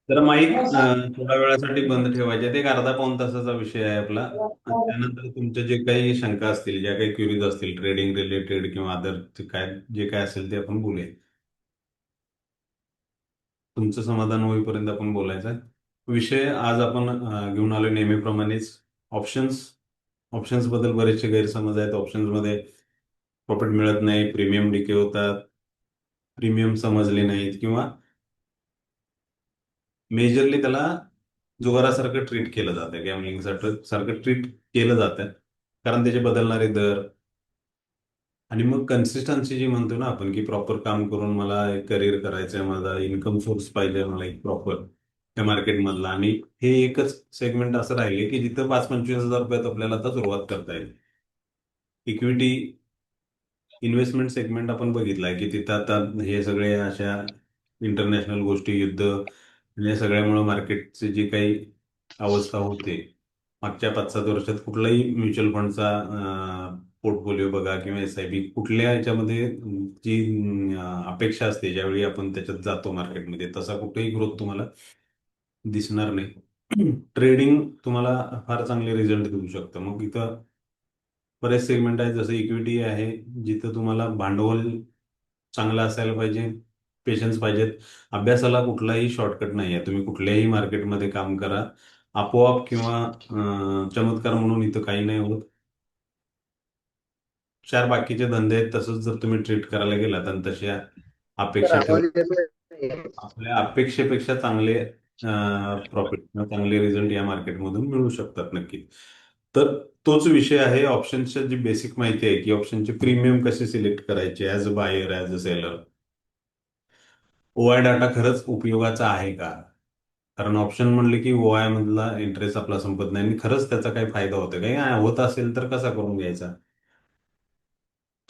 तर माईक थोड्या वेळासाठी बंद ठेवायचे. ते एक अर्धा पाऊण तासाचा विषय आहे आपला. आणि त्यानंतर तुमच्या जे काही शंका असतील, ज्या काही क्युरीज असतील ट्रेडिंग रिलेटेड किंवा अदर काय जे काय असेल ते आपण बोलूया. तुमचं समाधान होईपर्यंत आपण बोलायचं आहे. विषय आज आपण घेऊन आलो नेहमीप्रमाणेच ऑप्शन्स. ऑप्शन्स बद्दल बरेचसे गैरसमज आहेत. ऑप्शन्स मध्ये प्रॉफिट मिळत नाही, प्रीमियम डिके होतात, प्रीमियम समजले नाहीत किंवा मेजरली त्याला जुगारासारखं ट्रीट केलं जातं, गॅमलिंग सारखं ट्रीट केलं जातं. कारण त्याचे बदलणारे दर आणि मग कन्सिस्टन्सी जी म्हणतो ना आपण, की प्रॉपर काम करून मला एक करिअर करायचं आहे, माझा इन्कम सोर्स पाहिजे मला एक प्रॉपर त्या मार्केटमधला. आणि हे एकच सेगमेंट असं राहिले की जिथं 5-25 हजार रुपयात आपल्याला आता सुरुवात करता येईल. इक्विटी इन्व्हेस्टमेंट सेगमेंट आपण बघितलाय की तिथं आता हे सगळे अशा इंटरनॅशनल गोष्टी, युद्ध या सगळ्यामुळे मार्केटची जी काही अवस्था होते मागच्या 5-7 वर्षात, कुठलाही म्युच्युअल फंडचा पोर्टफोलिओ बघा किंवा SIP कुठल्या याच्यामध्ये जी अपेक्षा असते ज्यावेळी आपण त्याच्यात जातो मार्केटमध्ये, तसा कुठेही ग्रोथ तुम्हाला दिसणार नाही. ट्रेडिंग तुम्हाला फार चांगले रिझल्ट देऊ शकतं. मग इथं बरेच सेगमेंट आहेत, जसं इक्विटी आहे जिथं तुम्हाला भांडवल चांगलं असायला पाहिजे, पेशन्स पाहिजेत. अभ्यासाला कुठलाही शॉर्टकट नाही आहे. तुम्ही कुठल्याही मार्केटमध्ये काम करा, आपोआप किंवा चमत्कार म्हणून इथं काही नाही होत. चार बाकीचे धंदे आहेत, तसंच जर तुम्ही ट्रीट करायला गेलात आणि तशा तर अपेक्षा ठेवल्या, आवाज येतोय. आपल्या अपेक्षेपेक्षा चांगले प्रॉफिट किंवा चांगले रिझल्ट या मार्केटमधून मिळू शकतात नक्की. तर तोच विषय आहे ऑप्शनच्या, जी बेसिक माहिती आहे की ऑप्शनचे प्रीमियम कसे सिलेक्ट करायचे as a buyer, as a seller. OI data खरंच उपयोगाचा आहे का? कारण ऑप्शन म्हणले की OI मधला इंटरेस्ट आपला संपत नाही आणि खरंच त्याचा काही फायदा होतो काही होत असेल तर कसा करून घ्यायचा.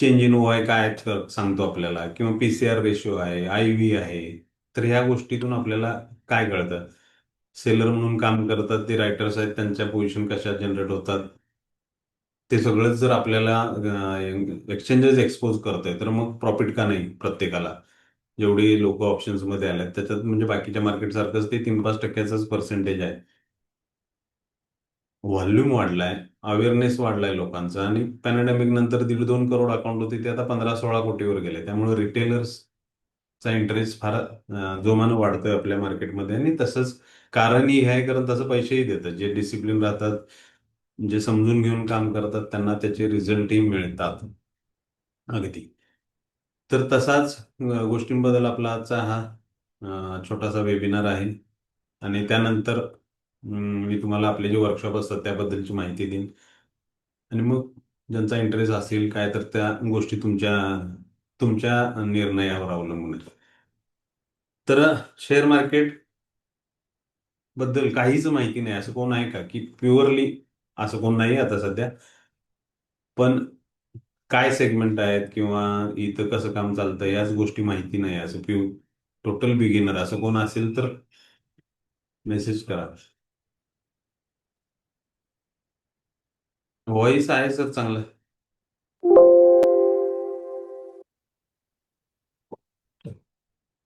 चेंज इन OI काय सांगतो आपल्याला, किंवा PCR रेशो आहे, IV आहे. तर ह्या गोष्टीतून आपल्याला काय कळतं? सेलर म्हणून काम करतात ते रायटर्स आहेत, त्यांच्या पोझिशन कशा जनरेट होतात, ते सगळंच जर आपल्याला एक्सचेंजेस एक्सपोज करतोय तर मग प्रॉफिट का नाही प्रत्येकाला. जेवढी लोक ऑप्शन्स मध्ये आल्यात त्याच्यात म्हणजे बाकीच्या मार्केट सारखंच ते 3-5% पर्सेंटेज आहे. व्हॉल्यूम वाढलाय, अवेअरनेस वाढलाय लोकांचा, आणि पॅन्डेमिक नंतर 1.5-2 करोड अकाउंट होते ते आता 15-16 कोटीवर गेले. त्यामुळे रिटेलर्सचा इंटरेस्ट फार जोमानं वाढतोय आपल्या मार्केटमध्ये. आणि तसंच कारणही हे आहे, कारण तसं पैसेही देतात जे डिसिप्लिन राहतात, जे समजून घेऊन काम करतात, त्यांना त्याचे रिझल्टही मिळतात अगदी. तर तसाच गोष्टींबद्दल आपला आजचा हा छोटासा वेबिनार आहे. आणि त्यानंतर मी तुम्हाला आपले जे वर्कशॉप असतात त्याबद्दलची माहिती देईन. आणि मग ज्यांचा इंटरेस्ट असेल काय, तर त्या गोष्टी तुमच्या तुमच्या निर्णयावर अवलंबून आहेत. तर शेअर मार्केट बद्दल काहीच माहिती नाही असं कोण आहे का, की प्युअरली असं कोण नाही आता सध्या. पण काय सेगमेंट आहेत किंवा इथं कसं काम चालतं याच गोष्टी माहिती नाही असं टोटल बिगिनर असं कोण असेल तर मेसेज करा. व्हॉइस आहे सर चांगलं.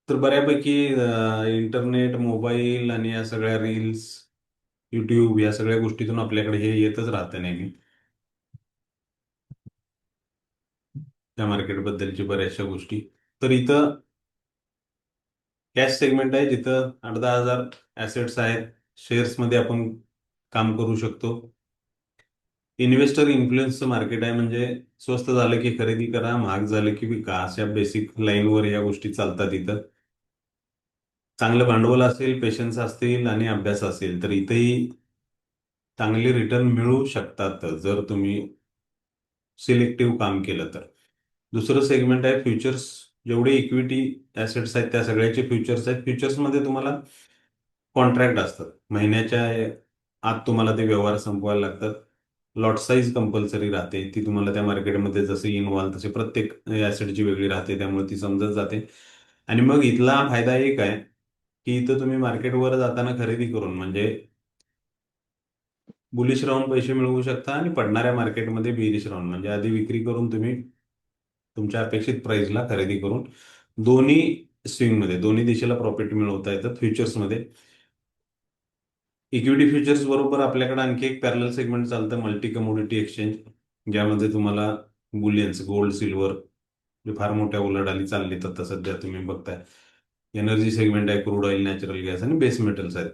तर बऱ्यापैकी इंटरनेट, मोबाईल आणि या सगळ्या रील्स, युट्यूब या सगळ्या गोष्टीतून आपल्याकडे हे येतच राहतं नेहमी, त्या मार्केटबद्दलची बऱ्याचशा गोष्टी. तर इथं कॅश सेगमेंट आहे जिथं 8-10 हजार ऍसेट्स आहेत. शेअर्समध्ये आपण काम करू शकतो. इन्व्हेस्टर इन्फ्लुएन्सचं मार्केट आहे, म्हणजे स्वस्त झालं की खरेदी करा, महाग झालं की विका, अशा बेसिक लाईनवर या गोष्टी चालतात इथं. चांगलं भांडवल असेल, पेशन्स असतील आणि अभ्यास असेल तर इथेही चांगले रिटर्न मिळू शकतात जर तुम्ही सिलेक्टिव्ह काम केलं तर. दुसरं सेगमेंट आहे फ्युचर्स. जेवढे इक्विटी ऍसेट्स आहेत त्या सगळ्याचे फ्युचर्स आहेत. फ्युचर्समध्ये तुम्हाला कॉन्ट्रॅक्ट असतात, महिन्याच्या आत तुम्हाला ते व्यवहार संपवायला लागतात. लॉट साईज कंपल्सरी राहते, ती तुम्हाला त्या मार्केटमध्ये जसे इन्व्हॉल्व तसे प्रत्येक ऍसेटची वेगळी राहते, त्यामुळे ती समजत जाते. आणि मग इथला फायदा एक आहे की इथं तुम्ही मार्केटवर जाताना खरेदी करून म्हणजे बुलिश राहून पैसे मिळवू शकता, आणि पडणाऱ्या मार्केटमध्ये बेरिश राहून म्हणजे आधी विक्री करून तुम्ही तुमच्या अपेक्षित प्राइसला खरेदी करून दोन्ही स्विंगमध्ये दोन्ही दिशेला प्रॉफिट मिळवता येतात फ्युचर्समध्ये. इक्विटी फ्युचर्स बरोबर आपल्याकडे आणखी एक पॅरलल सेगमेंट चालतं, मल्टी कमोडिटी एक्सचेंज, ज्यामध्ये तुम्हाला बुलियन्स, गोल्ड, सिल्वर, जे फार मोठ्या उलाढाली चालली तर सध्या तुम्ही बघताय. एनर्जी सेगमेंट आहे, क्रूड ऑइल, नॅचरल गॅस आणि बेस मेटल्स आहेत,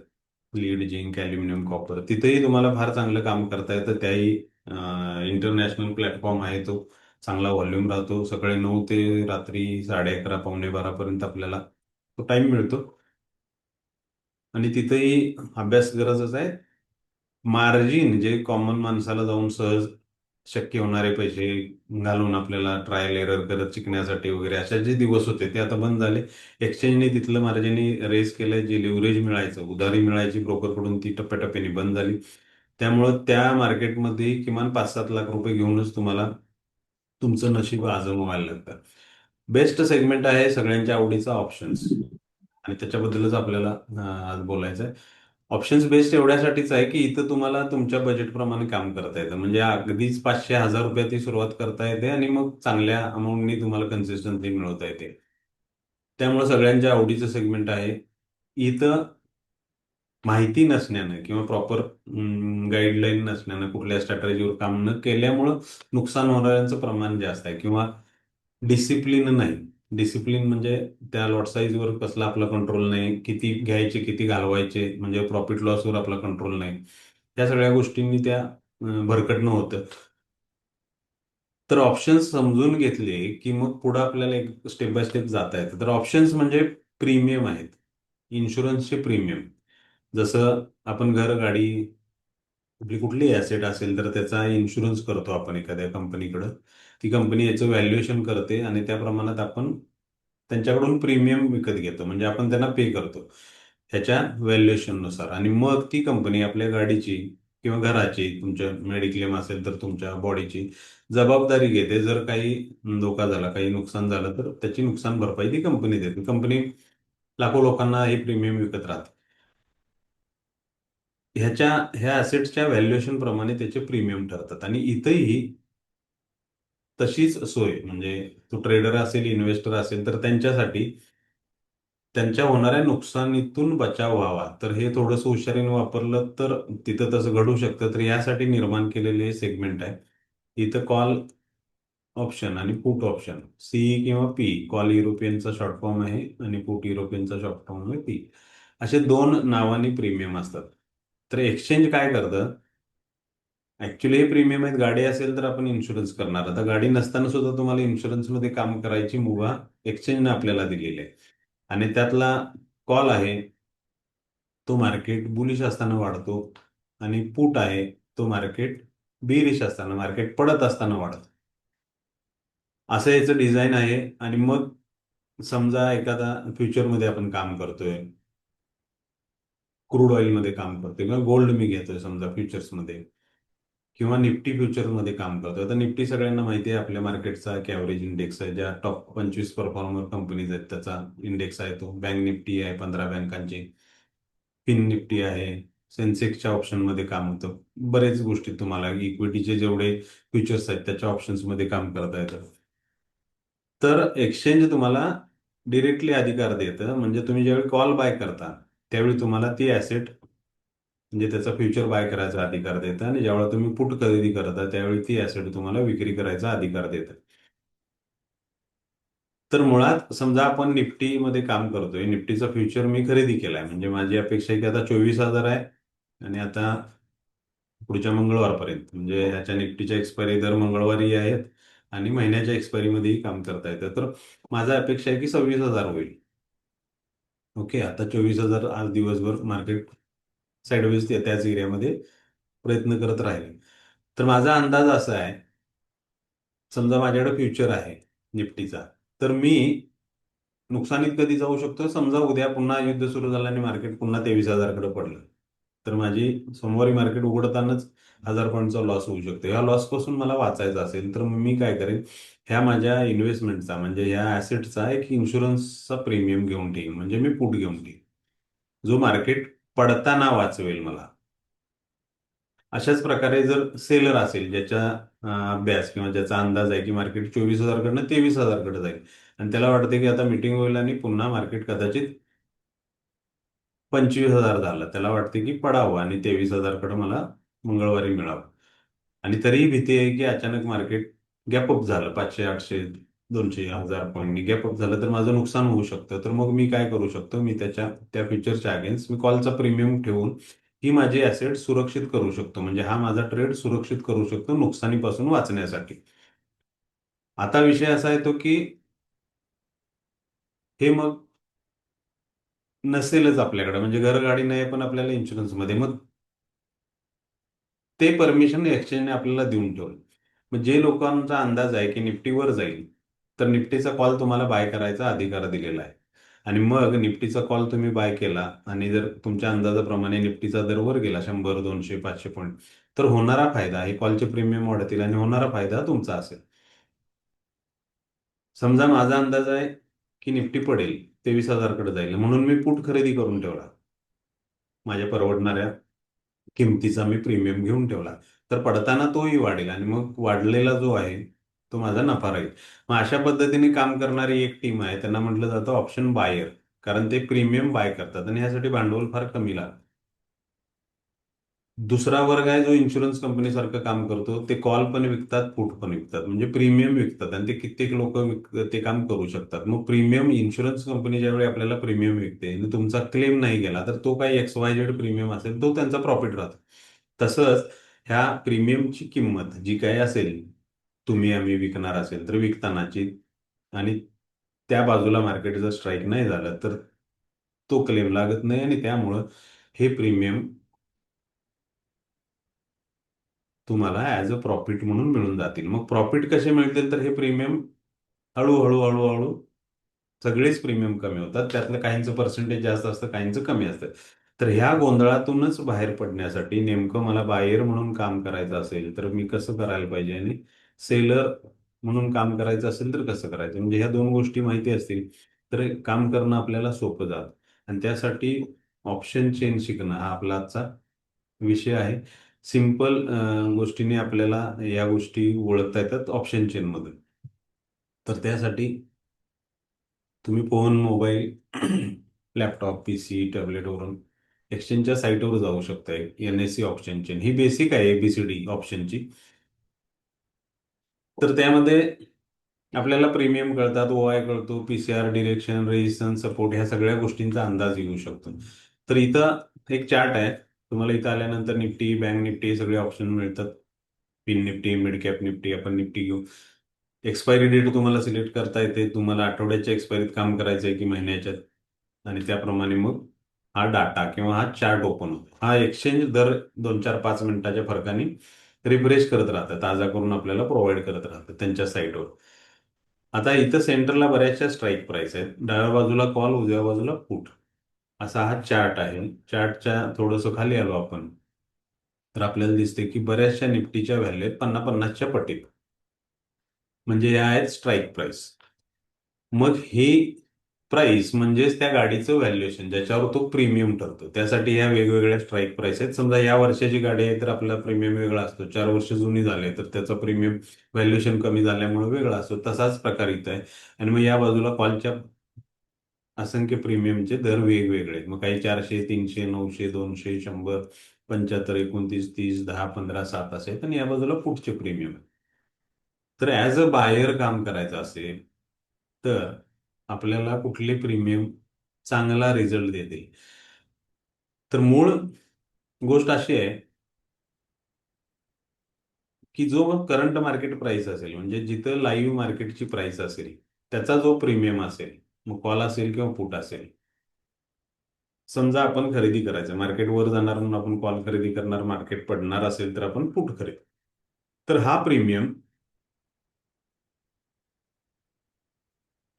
लीड, झिंक, अल्युमिनियम, कॉपर. तिथेही तुम्हाला फार चांगलं काम करता येतं. त्याही इंटरनॅशनल प्लॅटफॉर्म आहे तो. चांगला व्हॉल्यूम राहतो. सकाळी 9 ते रात्री 11:30 पावणे 12 पर्यंत आपल्याला तो टाइम मिळतो. आणि तिथेही अभ्यास गरजच आहे. मार्जिन जे कॉमन माणसाला जाऊन सहज शक्य होणारे पैसे घालून आपल्याला ट्रायल एरर करत शिकण्यासाठी वगैरे अशा जे दिवस होते ते आता बंद झाले. एक्सचेंजने तिथलं मार्जिन रेस केलंय. जे लिव्हरेज मिळायचं, उधारी मिळायची ब्रोकरकडून, ती टप्प्याटप्प्याने बंद झाली. त्यामुळं त्या मार्केटमध्ये किमान 5-7 लाख रुपये घेऊनच तुम्हाला तुमचं नशीब आजमावायला लागतं. बेस्ट सेगमेंट आहे सगळ्यांच्या आवडीचा ऑप्शन्स, आणि त्याच्याबद्दलच आपल्याला आज बोलायचं आहे. ऑप्शन्स बेस्ट एवढ्यासाठीच आहे की इथं तुम्हाला तुमच्या बजेटप्रमाणे काम करता येतं. म्हणजे अगदीच 500-1000 रुपयात ती सुरुवात करता येते आणि मग चांगल्या अमाऊंटनी तुम्हाला कन्सिस्टन्सी मिळवता येते. त्यामुळे सगळ्यांच्या आवडीचं सेगमेंट आहे. इथं माहिती नसण्यानं किंवा प्रॉपर गाईडलाईन नसण्यानं, कुठल्या स्ट्रॅटेजीवर काम न केल्यामुळं नुकसान होणाऱ्यांचं प्रमाण जास्त आहे. किंवा डिसिप्लिन नाही. डिसिप्लिन म्हणजे त्या लॉट साईजवर कसला आपला कंट्रोल नाही, किती घ्यायचे किती घालवायचे, म्हणजे प्रॉफिट लॉसवर आपला कंट्रोल नाही. त्या सगळ्या गोष्टींनी त्या भरकटणं होतं. तर ऑप्शन्स समजून घेतले की मग पुढे आपल्याला एक स्टेप बाय स्टेप जाता येतं. तर ऑप्शन्स म्हणजे प्रीमियम आहेत, इन्शुरन्सचे प्रीमियम. जसं आपण घर, गाडी, आपली कुठलीही ऍसेट असेल तर त्याचा इन्शुरन्स करतो आपण एखाद्या कंपनीकडं. ती कंपनी याचं व्हॅल्युएशन करते आणि त्या प्रमाणात आपण त्यांच्याकडून प्रीमियम विकत घेतो. म्हणजे आपण त्यांना पे करतो ह्याच्या व्हॅल्युएशननुसार. आणि मग ती कंपनी आपल्या गाडीची किंवा घराची, तुमच्या मेडिक्लेम असेल तर तुमच्या बॉडीची जबाबदारी घेते. जर काही धोका झाला, काही नुकसान झालं तर त्याची नुकसान भरपाई ती कंपनी देते. कंपनी लाखो लोकांना हे प्रीमियम विकत राहते. ह्या असेट्सच्या व्हॅल्युएशन प्रमाणे त्याचे प्रीमियम ठरतात. आणि इथंही तशीच सोय, म्हणजे तो ट्रेडर असेल, इन्व्हेस्टर असेल तर त्यांच्यासाठी त्यांच्या होणाऱ्या नुकसानीतून बचाव व्हावा, तर हे थोडंसं हुशारीने वापरलं तर तिथं तसं घडू शकतं. तर यासाठी निर्माण केलेले सेगमेंट आहे. इथं कॉल ऑप्शन आणि पुट ऑप्शन, सी किंवा पी. कॉल युरोपियनचा शॉर्ट फॉर्म आहे आणि पुट युरोपियनचा शॉर्ट फॉर्म आहे पी. असे दोन नावानी प्रीमियम असतात. तर एक्सचेंज काय करतं, ऍक्च्युली हे प्रीमियम आहेत. गाडी असेल तर आपण इन्शुरन्स करणार. आता गाडी नसताना सुद्धा तुम्हाला इन्शुरन्समध्ये काम करायची मुभा एक्सचेंजने आपल्याला दिलेली आहे. आणि त्यातला कॉल आहे तो मार्केट बुलिश असताना वाढतो, आणि पुट आहे तो मार्केट बेरिश असताना, मार्केट पडत असताना वाढतो. असं याचं डिझाईन आहे. आणि मग समजा एखादा फ्युचरमध्ये आपण काम करतोय, क्रूड ऑइलमध्ये काम करतोय किंवा गोल्ड मी घेतोय समजा फ्युचर्समध्ये, किंवा निफ्टी फ्युचरमध्ये काम करतोय. तर निफ्टी सगळ्यांना माहिती आहे आपल्या मार्केटचा एक ॲव्हरेज इंडेक्स आहे. ज्या टॉप 25 परफॉर्मर कंपनीज आहेत त्याचा इंडेक्स आहे तो. बँक निफ्टी आहे 15 बँकांची, फिन निफ्टी आहे, सेन्सेक्सच्या ऑप्शनमध्ये काम होतं. बरेच गोष्टी तुम्हाला इक्विटीचे जेवढे फ्युचर्स आहेत त्याच्या ऑप्शन्समध्ये काम करता येतं. तर एक्सचेंज तुम्हाला डिरेक्टली अधिकार देतं. म्हणजे तुम्ही ज्यावेळी कॉल बाय करता त्यावेळी तुम्हाला ती ऍसेट, म्हणजे त्याचा फ्युचर बाय करायचा अधिकार देतं. आणि ज्यावेळी तुम्ही पुट खरेदी करता त्यावेळी ती ऍसेट तुम्हाला विक्री करायचा अधिकार देतं. तर मुळात समजा आपण निफ्टीमध्ये काम करतोय, निफ्टीचा फ्युचर मी खरेदी केलाय, म्हणजे माझी अपेक्षा आहे की आता 24,000 आहे आणि आता पुढच्या मंगळवारपर्यंत, म्हणजे ह्याच्या निफ्टीच्या एक्सपायरी दर मंगळवारी आहेत आणि महिन्याच्या एक्सपायरीमध्येही काम करता येतं. तर माझा अपेक्षा आहे की 26,000 होईल. ओके, आता 24,000 आज दिवसभर मार्केट साईडवेज त्याच एरियामध्ये प्रयत्न करत राहील. तर माझा अंदाज असा आहे, समजा माझ्याकडे फ्युचर आहे निफ्टीचा, तर मी नुकसानीत कधी जाऊ शकतो, समजा उद्या पुन्हा युद्ध सुरू झालं आणि मार्केट पुन्हा 23,000 कडे पडलं, तर माझी सोमवारी मार्केट उघडतानाच 1,000 पॉईंटचा लॉस होऊ शकतो. ह्या लॉस पासून मला वाचायचं असेल तर मग मी काय करेन, ह्या माझ्या इन्व्हेस्टमेंटचा म्हणजे ह्या ऍसेटचा एक इन्शुरन्सचा प्रीमियम घेऊन ठेईन. म्हणजे मी पुट घेऊन ठेईन जो मार्केट पडताना वाचवेल मला. अशाच प्रकारे जर सेलर असेल ज्याच्या अभ्यास किंवा ज्याचा अंदाज आहे की मार्केट 24,000 कडनं 23,000 कडे जाईल, आणि त्याला वाटते की आता मीटिंग होईल आणि पुन्हा मार्केट कदाचित 25,000 झालं, त्याला वाटते की पडावं आणि 23,000 कडे मला मंगळवारी मिळावं. आणि तरीही भीती आहे की अचानक मार्केट गॅपअप झालं, 500, 800, 200, 1000 पॉईंटनी गॅपअप झालं तर माझं नुकसान होऊ शकतं. तर मग मी काय करू शकतो, मी त्या फ्युचरच्या अगेन्स्ट मी कॉलचा प्रीमियम ठेवून ही माझी ऍसेट सुरक्षित करू शकतो. म्हणजे हा माझा ट्रेड सुरक्षित करू शकतो नुकसानीपासून वाचण्यासाठी. आता विषय असा येतो की हे मग नसेलच आपल्याकडे, म्हणजे घर गाडी नाही पण आपल्याला इन्शुरन्समध्ये, मग ते परमिशन एक्सचेंजने आपल्याला देऊन ठेवलं. मग जे लोकांचा अंदाज आहे की निफ्टीवर जाईल, तर निफ्टीचा कॉल तुम्हाला बाय करायचा अधिकार दिलेला आहे. आणि मग निफ्टीचा कॉल तुम्ही बाय केला आणि जर तुमच्या अंदाजाप्रमाणे निफ्टीचा दर वर गेला 100, 200, 500 पॉईंट, तर होणारा फायदा, हे कॉलचे प्रीमियम वाढतील आणि होणारा फायदा तुमचा असेल. समजा माझा अंदाज आहे की निफ्टी पडेल, 23,000 कडे जाईल, म्हणून मी पुट खरेदी करून ठेवला, माझ्या परवडणाऱ्या किमतीचा मी प्रीमियम घेऊन ठेवला. तर पडताना तोही वाढेल आणि मग वाढलेला जो आहे तो माझा नफा राहील. मग अशा पद्धतीने काम करणारी एक टीम आहे, त्यांना म्हटलं जातं ऑप्शन बायर, कारण ते प्रीमियम बाय करतात आणि यासाठी भांडवल फार कमी लागतं. दुसरा वर्ग आहे जो इन्शुरन्स कंपनीसारखं काम करतो, ते कॉल पण विकतात, पुट पण विकतात, म्हणजे प्रीमियम विकतात आणि ते कित्येक लोक ते काम करू शकतात. मग प्रीमियम इन्शुरन्स कंपनी ज्यावेळी आपल्याला प्रीमियम विकते आणि तुमचा क्लेम नाही गेला, तर तो काही XYZ प्रीमियम असेल तो त्यांचा प्रॉफिट राहतो. तसंच ह्या प्रीमियमची किंमत जी काही असेल, तुम्ही आम्ही विकणार असेल तर विकतानाची, आणि त्या बाजूला मार्केट जर स्ट्राईक नाही झालं तर तो क्लेम लागत नाही आणि त्यामुळं हे प्रीमियम तुम्हाला ऍज अ प्रॉफिट म्हणून मिळून जातील. मग प्रॉफिट कसे मिळतील, तर हे प्रीमियम हळूहळू हळूहळू सगळेच प्रीमियम कमी होतात. त्यातलं काहींचं पर्सेंटेज जास्त असतं, काहींचं कमी असतं. तर ह्या गोंधळातूनच बाहेर पडण्यासाठी नेमकं मला बायर म्हणून काम करायचं असेल तर मी कसं करायला पाहिजे, आणि सेलर म्हणून काम करायचं असेल तर कसं करायचं, म्हणजे ह्या दोन गोष्टी माहिती असतील तर काम करणं आपल्याला सोपं जातं. आणि त्यासाठी ऑप्शन चेन शिकणं हा आपला आजचा विषय आहे. सिंपल गोष्टीने आपल्याला या गोष्टी ओळखता येतात ऑप्शन चेन मधून. तर त्यासाठी तुम्ही फोन, मोबाईल, लॅपटॉप, पीसी, टॅबलेटवरून एक्सचेंजच्या साईटवर जाऊ शकता. NSE ऑप्शन चेन ही बेसिक आहे ABCD ऑप्शनची. तर त्यामध्ये आपल्याला प्रीमियम कळतात, OI कळतो, PCR, डिरेक्शन, रेजिस्टन्स, सपोर्ट, ह्या सगळ्या गोष्टींचा अंदाज येऊ शकतो. तर इथं एक चार्ट आहे, तुम्हाला इथं आल्यानंतर निफ्टी, बँक निफ्टी हे सगळे ऑप्शन मिळतात. Pin Nifty, mid cap Nifty, आपण निफ्टी घेऊ. एक्सपायरी डेट तुम्हाला सिलेक्ट करता येते, तुम्हाला आठवड्याच्या एक्सपायरीत काम करायचं आहे की महिन्याच्यात, आणि त्याप्रमाणे मग हा डाटा किंवा हा चार्ट ओपन होतो. हा एक्सचेंज दर 2, 4, 5 मिनिटाच्या फरकाने रिफ्रेश करत राहतं, ताजा करून आपल्याला प्रोव्हाइड करत राहतं त्यांच्या साईटवर. आता इथं सेंटरला बऱ्याचशा स्ट्राईक प्राइस आहेत, डाव्या बाजूला कॉल, उजव्या बाजूला पुट, असा हा चार्ट आहे. चार्टच्या थोडंसं खाली आलो आपण तर आपल्याला दिसते की बऱ्याचशा निफ्टीच्या व्हॅल्यू आहेत 50-50च्या पटीत, म्हणजे या आहेत स्ट्राईक प्राइस. मग ही प्राइस म्हणजेच त्या गाडीचं व्हॅल्युएशन ज्याच्यावर तो प्रीमियम ठरतो, त्यासाठी या वेगवेगळ्या स्ट्राईक प्राइस आहेत. समजा या वर्षाची गाडी आहे तर आपला प्रीमियम वेगळा असतो, 4 वर्ष जुनी झाली तर त्याचा प्रीमियम व्हॅल्युएशन कमी झाल्यामुळे वेगळा असतो. तसाच प्रकार इथं आहे. आणि मग या बाजूला कॉलच्या असंख्य प्रीमियमचे दर वेगवेगळे आहेत. मग काही 400, 300, 900, 200, 100, 75, 29, 30, 10, 15, 7 असे आहेत. आणि या बाजूला पुढचे प्रीमियम. तर ऍज अ बायर काम करायचं असेल तर आपल्याला कुठले प्रीमियम चांगला रिझल्ट देते, तर मूळ गोष्ट अशी आहे की जो करंट मार्केट प्राइस असेल, म्हणजे जिथं लाईव्ह मार्केटची प्राइस असेल, त्याचा जो प्रीमियम असेल, मग कॉल असेल किंवा पुट असेल. समजा आपण खरेदी करायचं, मार्केट वर जाणार म्हणून आपण कॉल खरेदी करणार, मार्केट पडणार असेल तर आपण पुट खरेदी. तर हा प्रीमियम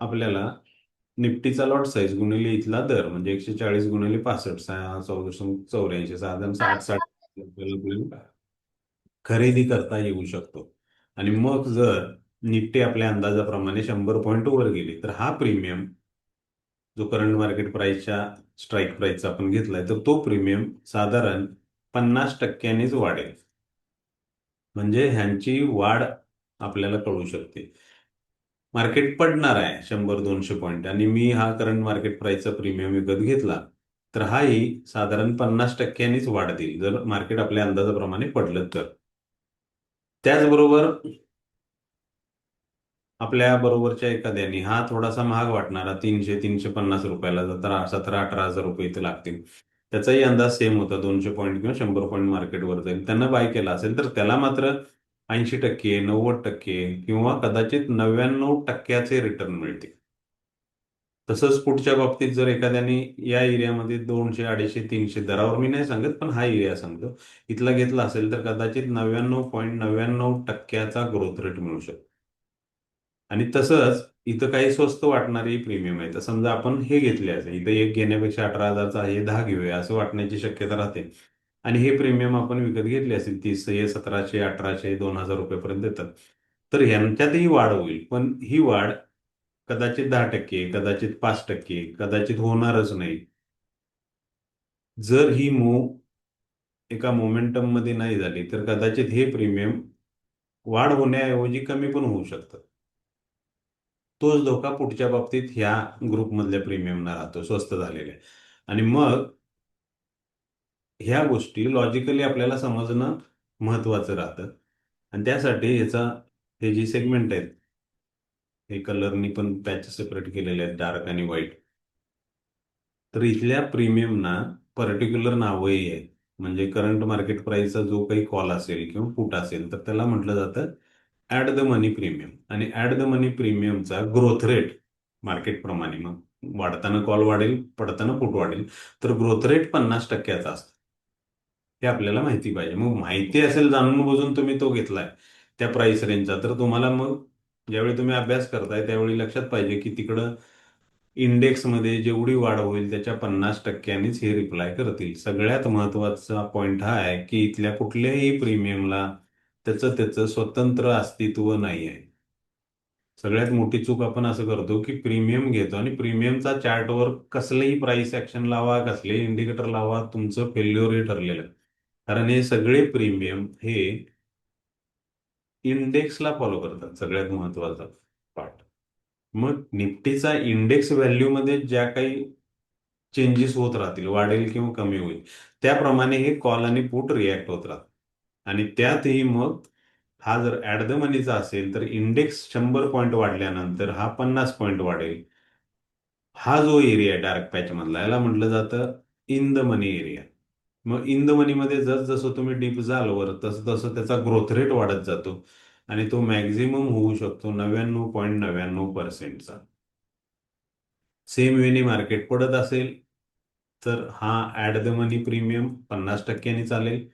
आपल्याला निफ्टीचा लॉट साईज गुणिले इथला दर, म्हणजे 140 गुणिले 65, 1484, साधारण 60-60 आपल्याला खरेदी करता येऊ शकतो. आणि मग जर निफ्टी आपल्या अंदाजाप्रमाणे 100 पॉईंट वर गेली तर हा प्रीमियम जो करंट मार्केट प्राइसच्या स्ट्राईक प्राइसचा आपण घेतलाय, तर तो प्रीमियम साधारण 50%नीच वाढेल. म्हणजे ह्यांची वाढ आपल्याला कळू शकते. मार्केट पडणार आहे 100-200 पॉईंट आणि मी हा करंट मार्केट प्राइसचा प्रीमियम विकत घेतला, तर हाही साधारण 50%नीच वाढ देईल जर मार्केट आपल्या अंदाजाप्रमाणे पडलं तर. त्याचबरोबर आपल्या बरोबरच्या एखाद्याने हा थोडासा महाग वाटणारा 300-350 रुपयाला 17-18 हजार रुपये इथे लागतील, त्याचाही अंदाज सेम होता, 200 पॉईंट किंवा 100 पॉईंट मार्केटवर जाईल, त्यांना बाय केला असेल तर त्याला मात्र 80%, 90% किंवा कदाचित 99%चे रिटर्न मिळतील. तसंच पुढच्या बाबतीत जर एखाद्याने या एरियामध्ये 200, 250, 300 दरावर मी नाही सांगत, पण हा एरिया सांगतो, इथला घेतला असेल तर कदाचित 99.99%चा ग्रोथ रेट मिळू शकतो. आणि तसंच इथं काही स्वस्त वाटणारे प्रीमियम आहेत. तर समजा आपण हे घेतले असेल, इथं एक घेण्यापेक्षा 18,000चा हे 10 घेऊया असं वाटण्याची शक्यता राहते. आणि हे प्रीमियम आपण विकत घेतले असेल 30, हे 1700, 1800, 2,000 रुपयेपर्यंत येतात. तर ह्यांच्यातही वाढ होईल, पण ही वाढ कदाचित 10%, कदाचित 5%, कदाचित होणारच नाही. जर ही एका मोमेंटम मध्ये नाही झाली तर कदाचित हे प्रीमियम वाढ होण्याऐवजी कमी पण होऊ शकतं. तोच धोका पुढच्या बाबतीत ह्या ग्रुपमधल्या प्रीमियमना राहतो, स्वस्त झालेल्या. आणि मग ह्या गोष्टी लॉजिकली आपल्याला समजणं महत्वाचं राहतं. आणि त्यासाठी हे जी सेगमेंट आहेत, हे कलरनी पण पॅच सेपरेट केलेले आहेत, डार्क आणि व्हाईट. तर इथल्या प्रीमियमना पर्टिक्युलर नावही आहे. म्हणजे करंट मार्केट प्राइसचा जो काही कॉल असेल किंवा पुट असेल तर त्याला म्हटलं जातं ऍट द मनी प्रीमियम. आणि ऍट द मनी प्रीमियमचा ग्रोथ रेट मार्केट प्रमाणे, मग वाढताना कॉल वाढेल, पडताना पुट वाढेल, तर ग्रोथ रेट 50%चा असतो. हे आपल्याला माहिती पाहिजे. मग माहिती असेल, जाणून बुजून तुम्ही तो घेतलाय त्या प्राइस रेंजचा, तर तुम्हाला मग ज्यावेळी तुम्ही अभ्यास करताय त्यावेळी लक्षात पाहिजे की तिकडं इंडेक्समध्ये जेवढी वाढ होईल त्याच्या 50%नीच हे रिप्लाय करतील. सगळ्यात महत्वाचा पॉइंट हा आहे की इथल्या कुठल्याही प्रीमियमला त्याचं त्याचं स्वतंत्र अस्तित्व नाही आहे. सगळ्यात मोठी चूक आपण असं करतो की प्रीमियम घेतो आणि प्रीमियमचा चार्टवर कसलेही प्राइस ऍक्शन लावा, कसलेही इंडिकेटर लावा, तुमचं फेल्युअर हे ठरलेलं आहे. कारण हे सगळे प्रीमियम हे इंडेक्सला फॉलो करतात, सगळ्यात महत्वाचा पार्ट. मग निफ्टीचा इंडेक्स व्हॅल्यूमध्ये ज्या काही चेंजेस होत राहतील, वाढेल किंवा कमी होईल, त्याप्रमाणे हे कॉल आणि पुट रिॲक्ट होत राहतात. आणि त्यातही मग हा जर ऍट द मनीचा असेल तर इंडेक्स 100 पॉईंट वाढल्यानंतर हा 50 पॉईंट वाढेल. हा जो एरिया आहे डार्क पॅच मधला, याला म्हटलं जातं इन द मनी एरिया. मग इन द मनीमध्ये जसं तुम्ही डीप जाल वर, तसं तसं त्याचा ग्रोथ रेट वाढत जातो आणि तो मॅक्झिमम होऊ शकतो 99.99%चा. सेम वेनी मार्केट पडत असेल तर हा ऍट द मनी प्रीमियम 50%नी चालेल.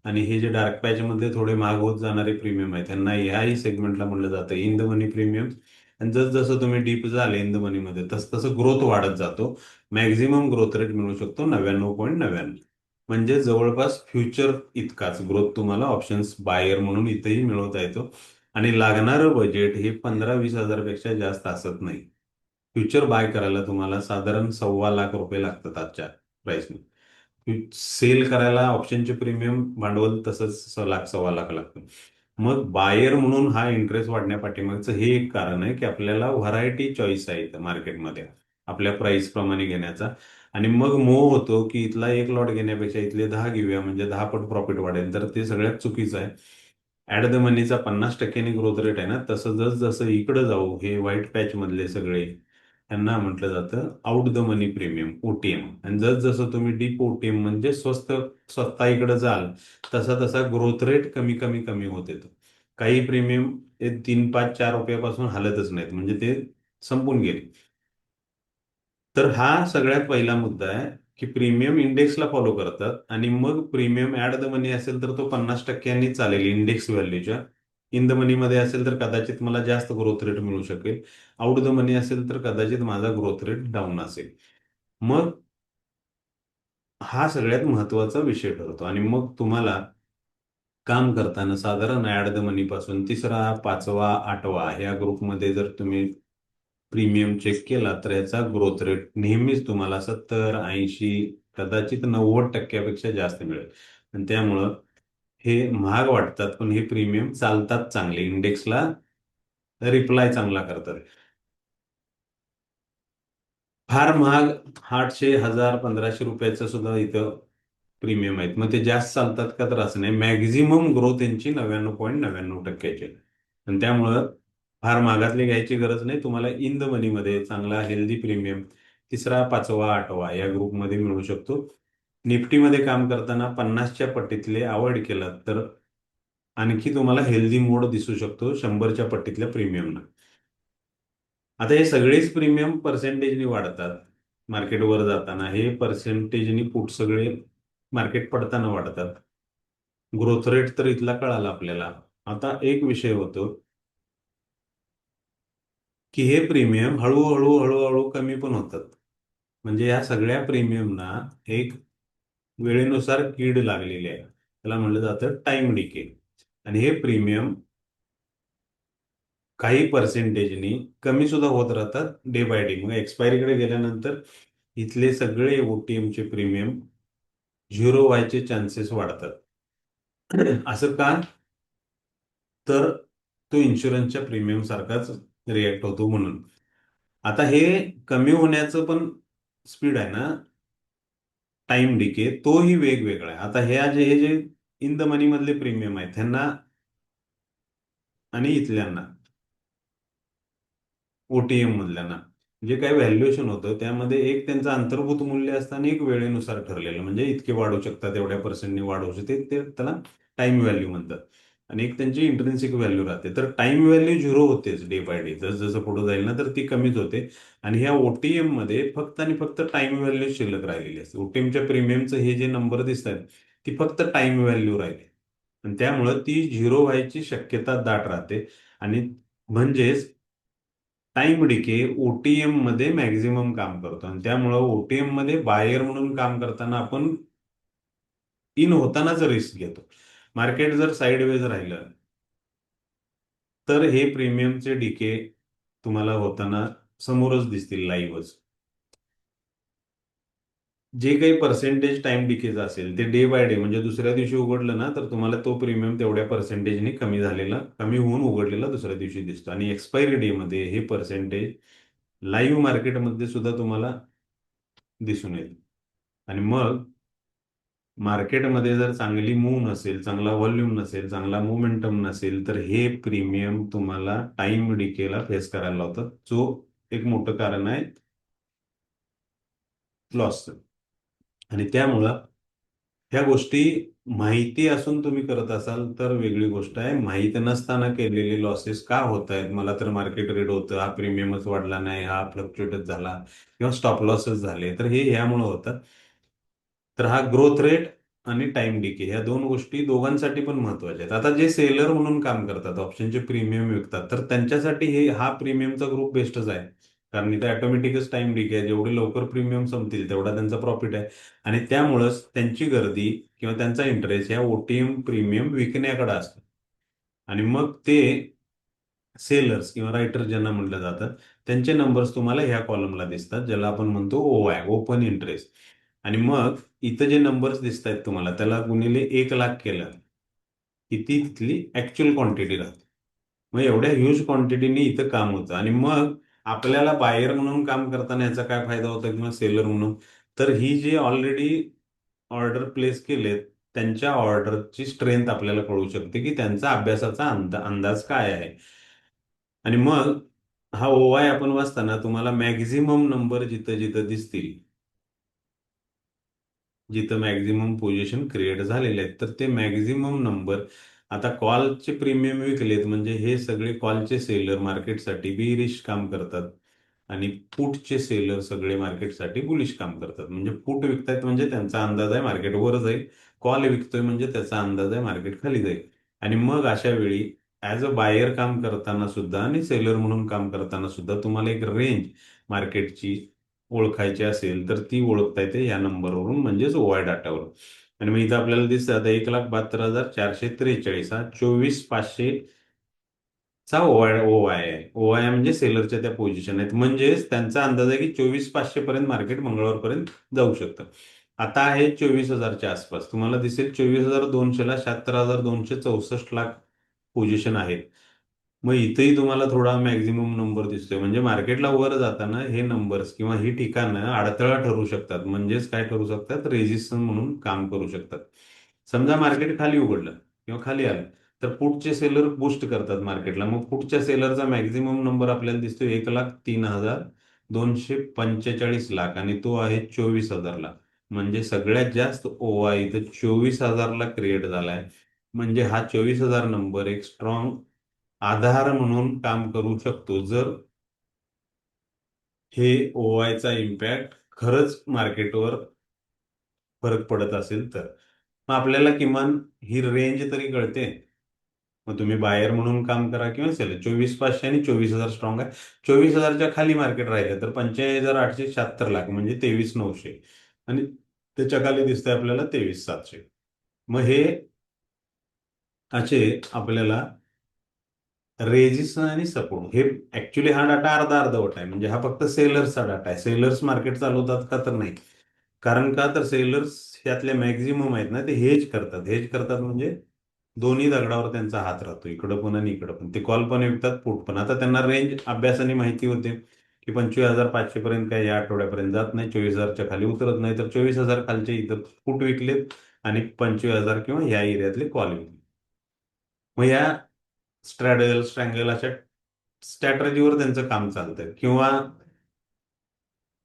आणि हे जे डार्क पॅच मध्ये थोडे महाग होत जाणारे प्रीमियम आहेत त्यांना ह्याही सेगमेंटला म्हणलं जातं इन द मनी प्रीमियम. आणि जसं तुम्ही डीप झाले इन द मनीमध्ये तसं तसं ग्रोथ वाढत जातो. मॅक्झिमम ग्रोथ रेट मिळू शकतो 99.99. म्हणजे जवळपास फ्युचर इतकाच ग्रोथ तुम्हाला ऑप्शन्स बायर म्हणून इथेही मिळवता येतो. आणि लागणारं बजेट हे 15-20 हजारपेक्षा जास्त असत नाही. फ्युचर बाय करायला तुम्हाला साधारण ₹1,25,00,000 लागतात आजच्या प्राइसने. सेल करायला ऑप्शनचे प्रीमियम भांडवल तसंच 1,00,000 ₹1,25,00,000 लागतं. मग बायर म्हणून हा इंटरेस्ट वाढण्यापाठीमागचं हे एक कारण आहे की आपल्याला व्हरायटी चॉईस आहे इथं मार्केटमध्ये आपल्या प्राइस प्रमाणे घेण्याचा. आणि मग मोह होतो की इथला एक लॉट घेण्यापेक्षा इथले 10 घेऊया म्हणजे 10 पट प्रॉफिट वाढेल, तर ते सगळ्यात चुकीचं आहे. ऍट द मनीचा 50%नी ग्रोथ रेट आहे ना, तसं जसं इकडे जाऊ हे व्हाईट पॅच मधले सगळे, यांना म्हटलं जातं out the money premium, OTM. आणि जसं तुम्ही डीप ओटीएम म्हणजे स्वस्त इकडे जाल तसा तसा ग्रोथ रेट कमी कमी कमी होत येतो. काही प्रीमियम 3, 5, 4 रुपयापासून हलतच नाहीत, म्हणजे ते संपून गेले. तर हा सगळ्यात पहिला मुद्दा आहे की प्रीमियम इंडेक्सला फॉलो करतात. आणि मग प्रीमियम ऍट द मनी असेल तर तो 50%नी चालेल इंडेक्स व्हॅल्यूच्या. इन द मनी मध्ये असेल तर कदाचित मला जास्त ग्रोथ रेट मिळू शकेल. आउट द मनी असेल तर कदाचित माझा ग्रोथ रेट डाऊन असेल. मग हा सगळ्यात महत्वाचा विषय ठरतो. आणि मग तुम्हाला काम करताना साधारण ऍट द मनी पासून तिसरा, पाचवा, आठवा ह्या ग्रुपमध्ये जर तुम्ही प्रीमियम चेक केला तर याचा ग्रोथ रेट नेहमीच तुम्हाला 70, 80, कदाचित 90%पेक्षा जास्त मिळेल. आणि त्यामुळं हे महाग वाटतात पण हे प्रीमियम चालतात चांगले इंडेक्सला रिप्लाय चांगला करतात. फार महाग 800, 1000, 1500 रुपयाचं सुद्धा इथं प्रीमियम आहेत. मग ते जास्त चालतात का, तर असं नाही. मॅक्झिमम ग्रोथ यांची 99.99% आहे. आणि त्यामुळं फार महागातले घ्यायची गरज नाही. तुम्हाला इन द मनीमध्ये चांगला हेल्दी प्रीमियम तिसरा, पाचवा, आठवा या ग्रुपमध्ये मिळू शकतो. निफ्टीमध्ये काम करताना 50च्या पट्टीतले अवॉइड केलात तर आणखी तुम्हाला हेल्दी मोड दिसू शकतो 100च्या पट्टीतल्या प्रीमियमला. आता हे सगळेच प्रीमियम पर्सेंटेजनी वाढतात. मार्केट वर जाताना हे पर्सेंटेजनी पुट सगळे मार्केट पडताना वाढतात. ग्रोथ रेट तर इथला कळाला आपल्याला. आता एक विषय होतो की हे प्रीमियम हळूहळू हळूहळू कमी पण होतात. म्हणजे या सगळ्या प्रीमियमना एक वेळेनुसार कीड लागलेली आहे. त्याला म्हणलं जातं टाइम डिके. आणि हे प्रीमियम काही पर्सेंटेजनी कमी सुद्धा होत राहतात डे बाय डे. मग एक्सपायरीकडे गेल्यानंतर इथले सगळे ओटीएमचे प्रीमियम झिरो व्हायचे चान्सेस वाढतात. असं का, तर तो इन्शुरन्सच्या प्रीमियम सारखाच रिॲक्ट होतो म्हणून. आता हे कमी होण्याचं पण स्पीड आहे ना, टाइम डिके, तोही वेगवेगळा आहे. आता हे जे इन द मनी मधले प्रीमियम आहेत त्यांना आणि इथल्यांना ओटीएम मधल्यांना जे काही व्हॅल्युएशन होतं त्यामध्ये एक त्यांचं अंतर्भूत मूल्य असतं आणि एक वेळेनुसार ठरलेलं, म्हणजे इतके वाढू शकतात, एवढ्या पर्सेंटने वाढवू शकते, ते त्याला टाइम व्हॅल्यू म्हणतात. आणि एक त्यांची इंट्रिन्सिक व्हॅल्यू राहते. तर टाइम व्हॅल्यू झिरो होतेच डे बाय डे. जसं जसं पुढे जाईल ना तर ती कमीच होते. आणि ह्या ओटीएम मध्ये फक्त आणि फक्त टाइम व्हॅल्यू शिल्लक राहिलेली असते. ओटीएमच्या प्रीमियमचं हे जे नंबर दिसत आहेत ती फक्त टाइम व्हॅल्यू राहिली. आणि त्यामुळं ती झिरो व्हायची शक्यता दाट राहते. आणि म्हणजेच टाइम डिके ओटीएम मध्ये मॅक्झिमम काम करतो. आणि त्यामुळं ओटीएम मध्ये बायर म्हणून काम करताना आपण इन होतानाच रिस्क घेतो. मार्केट जर साईडवेज राहिलं तर हे प्रीमियमचे डिके तुम्हाला होताना समोरच दिसतील लाईव्हच. जे काही पर्सेंटेज टाइम डिकेचं असेल ते डे बाय डे, म्हणजे दुसऱ्या दिवशी उघडलं ना तर तुम्हाला तो प्रीमियम तेवढ्या पर्सेंटेजने कमी होऊन उघडलेला दुसऱ्या दिवशी दिसतो. आणि एक्सपायरी डे मध्ये हे पर्सेंटेज लाईव्ह मार्केटमध्ये सुद्धा तुम्हाला दिसून येईल. आणि मग मार्केटमध्ये जर चांगली मूव नसेल, चांगला व्हॉल्यूम नसेल, चांगला मोमेंटम नसेल, तर हे प्रीमियम तुम्हाला टाइम डिकेला फेस करायला लावतात, जो एक मोठं कारण आहे लॉसचं. आणि त्यामुळं ह्या गोष्टी माहिती असून तुम्ही करत असाल तर वेगळी गोष्ट आहे. माहित नसताना केलेले लॉसेस का होत आहेत, मला तर मार्केट रेट होतं, हा प्रीमियमच वाढला नाही, हा फ्लक्च्युएटच झाला किंवा स्टॉप लॉसच झाले, तर हे ह्यामुळे होतं. तर हा ग्रोथ रेट आणि टाइम डिके ह्या दोन गोष्टी दोघांसाठी पण महत्वाच्या आहेत. आता जे सेलर म्हणून काम करतात, ऑप्शनचे प्रीमियम विकतात, तर त्यांच्यासाठी हा प्रीमियमचा ग्रुप बेस्टच आहे. कारण इथे ऑटोमॅटिकच टाइम डिके आहे. जेवढे लवकर प्रीमियम संपतील तेवढा त्यांचा प्रॉफिट आहे. आणि त्यामुळंच त्यांची गर्दी किंवा त्यांचा इंटरेस्ट या ओटीएम प्रीमियम विकण्याकडे असतो. आणि मग ते सेलर्स किंवा रायटर ज्यांना म्हटलं जातं त्यांचे नंबर्स तुम्हाला ह्या कॉलमला दिसतात, ज्याला आपण म्हणतो ओआय, ओपन इंटरेस्ट. आणि मग इथं जे नंबर्स दिसत आहेत तुम्हाला त्याला गुणिले 1 लाख केलं की ती तिथली ऍक्च्युअल क्वांटिटी राहते. मग एवढ्या ह्यूज क्वांटिटीने इथं काम होतं. आणि मग आपल्याला बायर म्हणून काम करताना याचा काय फायदा होतो किंवा सेलर म्हणून, तर ही जी ऑलरेडी ऑर्डर प्लेस केलेत त्यांच्या ऑर्डरची स्ट्रेंथ आपल्याला कळू शकते की त्यांचा अभ्यासाचा अंदाज काय आहे. आणि मग हा ओवाय आपण वाचताना तुम्हाला मॅक्झिमम नंबर जिथं जिथं दिसतील, जिथं मॅक्झिमम पोझिशन क्रिएट झालेले आहेत, तर ते मॅक्झिमम नंबर आता कॉलचे प्रीमियम विकलेत म्हणजे हे सगळे कॉलचे सेलर मार्केटसाठी बिरिश काम करतात. आणि पुटचे सेलर सगळे मार्केटसाठी बुलिश काम करतात. म्हणजे पुट विकतायत म्हणजे त्यांचा अंदाज आहे मार्केट वर जाईल, कॉल विकतोय म्हणजे त्याचा अंदाज आहे मार्केट खाली जाईल. आणि मग अशा वेळी ऍज अ बायर काम करताना सुद्धा आणि सेलर म्हणून काम करताना सुद्धा तुम्हाला एक रेंज मार्केटची ओळखायची असेल तर ती ओळखता येते या नंबरवरून, म्हणजेच ओआय डाटावरून. आणि मग इथं आपल्याला दिसतं आता 1,72,443 हा 24,500 चा ओआय ओआय आहे. ओआय म्हणजे सेलरच्या त्या पोझिशन आहेत, म्हणजेच त्यांचा अंदाज आहे की 24,500 पर्यंत मार्केट मंगळवारपर्यंत जाऊ शकतं. आता आहे 24,000च्या आसपास, तुम्हाला दिसेल 24,200 ला 76,264 लाख पोझिशन आहेत. मग इथेही तुम्हाला थोडा मॅक्झिमम नंबर दिसतोय, म्हणजे मार्केटला वर जाताना हे नंबर्स किंवा ही ठिकाणं अडथळा ठरू शकतात, म्हणजेच काय ठरू शकतात, रेजिस्टन्स म्हणून काम करू शकतात. समजा मार्केट खाली उघडलं किंवा खाली आलं, तर पुढचे सेलर बूस्ट करतात मार्केटला. मग पुढच्या सेलरचा मॅक्झिमम नंबर आपल्याला दिसतो 1,03,245 लाख, आणि तो आहे 24,000 लाख. म्हणजे सगळ्यात जास्त ओवा इथं 24,000 ला क्रिएट झालाय. म्हणजे हा 24,000 नंबर एक स्ट्रॉंग आधार म्हणून काम करू शकतो, जर हे ओआयचा इम्पॅक्ट खरंच मार्केटवर फरक पडत असेल तर. मग आपल्याला किमान ही रेंज तरी कळते. मग तुम्ही बायर म्हणून काम करा किंवा सेलर. 24,500 आणि 24,000 स्ट्रॉंग आहे. 24,000च्या खाली मार्केट राहिलं तर 45,876 लाख म्हणजे 23,900, आणि त्याच्या खाली दिसतंय आपल्याला 23,700. मग हे असे आपल्याला रेजिस्टन्स आणि सपोर्ट हे ऍक्च्युली हा डाटा अर्धा अर्धवट आहे. म्हणजे हा फक्त सेलर्सचा डाटा आहे. सेलर्स मार्केट चालवतात का, तर नाही. कारण का, तर सेलर्स यातले मॅक्झिमम आहेत ना, ते हेज करतात. हेज करतात म्हणजे दोन्ही दगडावर त्यांचा हात राहतो, इकडं पण आणि इकडं पण. ते कॉल पण विकतात, पुट पण. आता त्यांना रेंज अभ्यासाने माहिती होते की 25,500 पर्यंत काय या आठवड्यापर्यंत जात नाही, 24,000च्या खाली उतरत नाही, तर 24,000 खालचे इथं पुट विकलेत आणि 25,000 किंवा या एरियातले कॉल विकले. मग या स्ट्रॅडल स्ट्रँगल अशा स्ट्रॅटर्जीवर त्यांचं काम चालतं. किंवा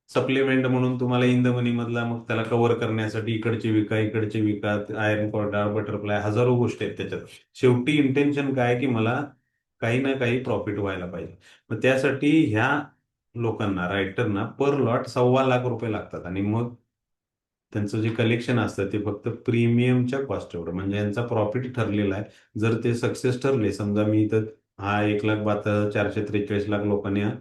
सप्लिमेंट म्हणून तुम्हाला इन द मनी मधला, मग त्याला कव्हर करण्यासाठी इकडचे विका इकडचे विका, आयर्न कॉर्डर बटरफ्लाय, हजारो गोष्टी आहेत त्याच्यात. शेवटी इंटेन्शन काय की मला काही ना काही प्रॉफिट व्हायला पाहिजे. मग त्यासाठी ह्या लोकांना, रायटरना, पर लॉट ₹1,25,000 लागतात. आणि मग त्यांचं जे कलेक्शन असतं ते फक्त प्रीमियमच्या कॉस्ट म्हणजे यांचा प्रॉफिट ठरलेला आहे. जर ते सक्सेस ठरले, समजा मी इथं हा 1,72,443 लाख लोकांनी हा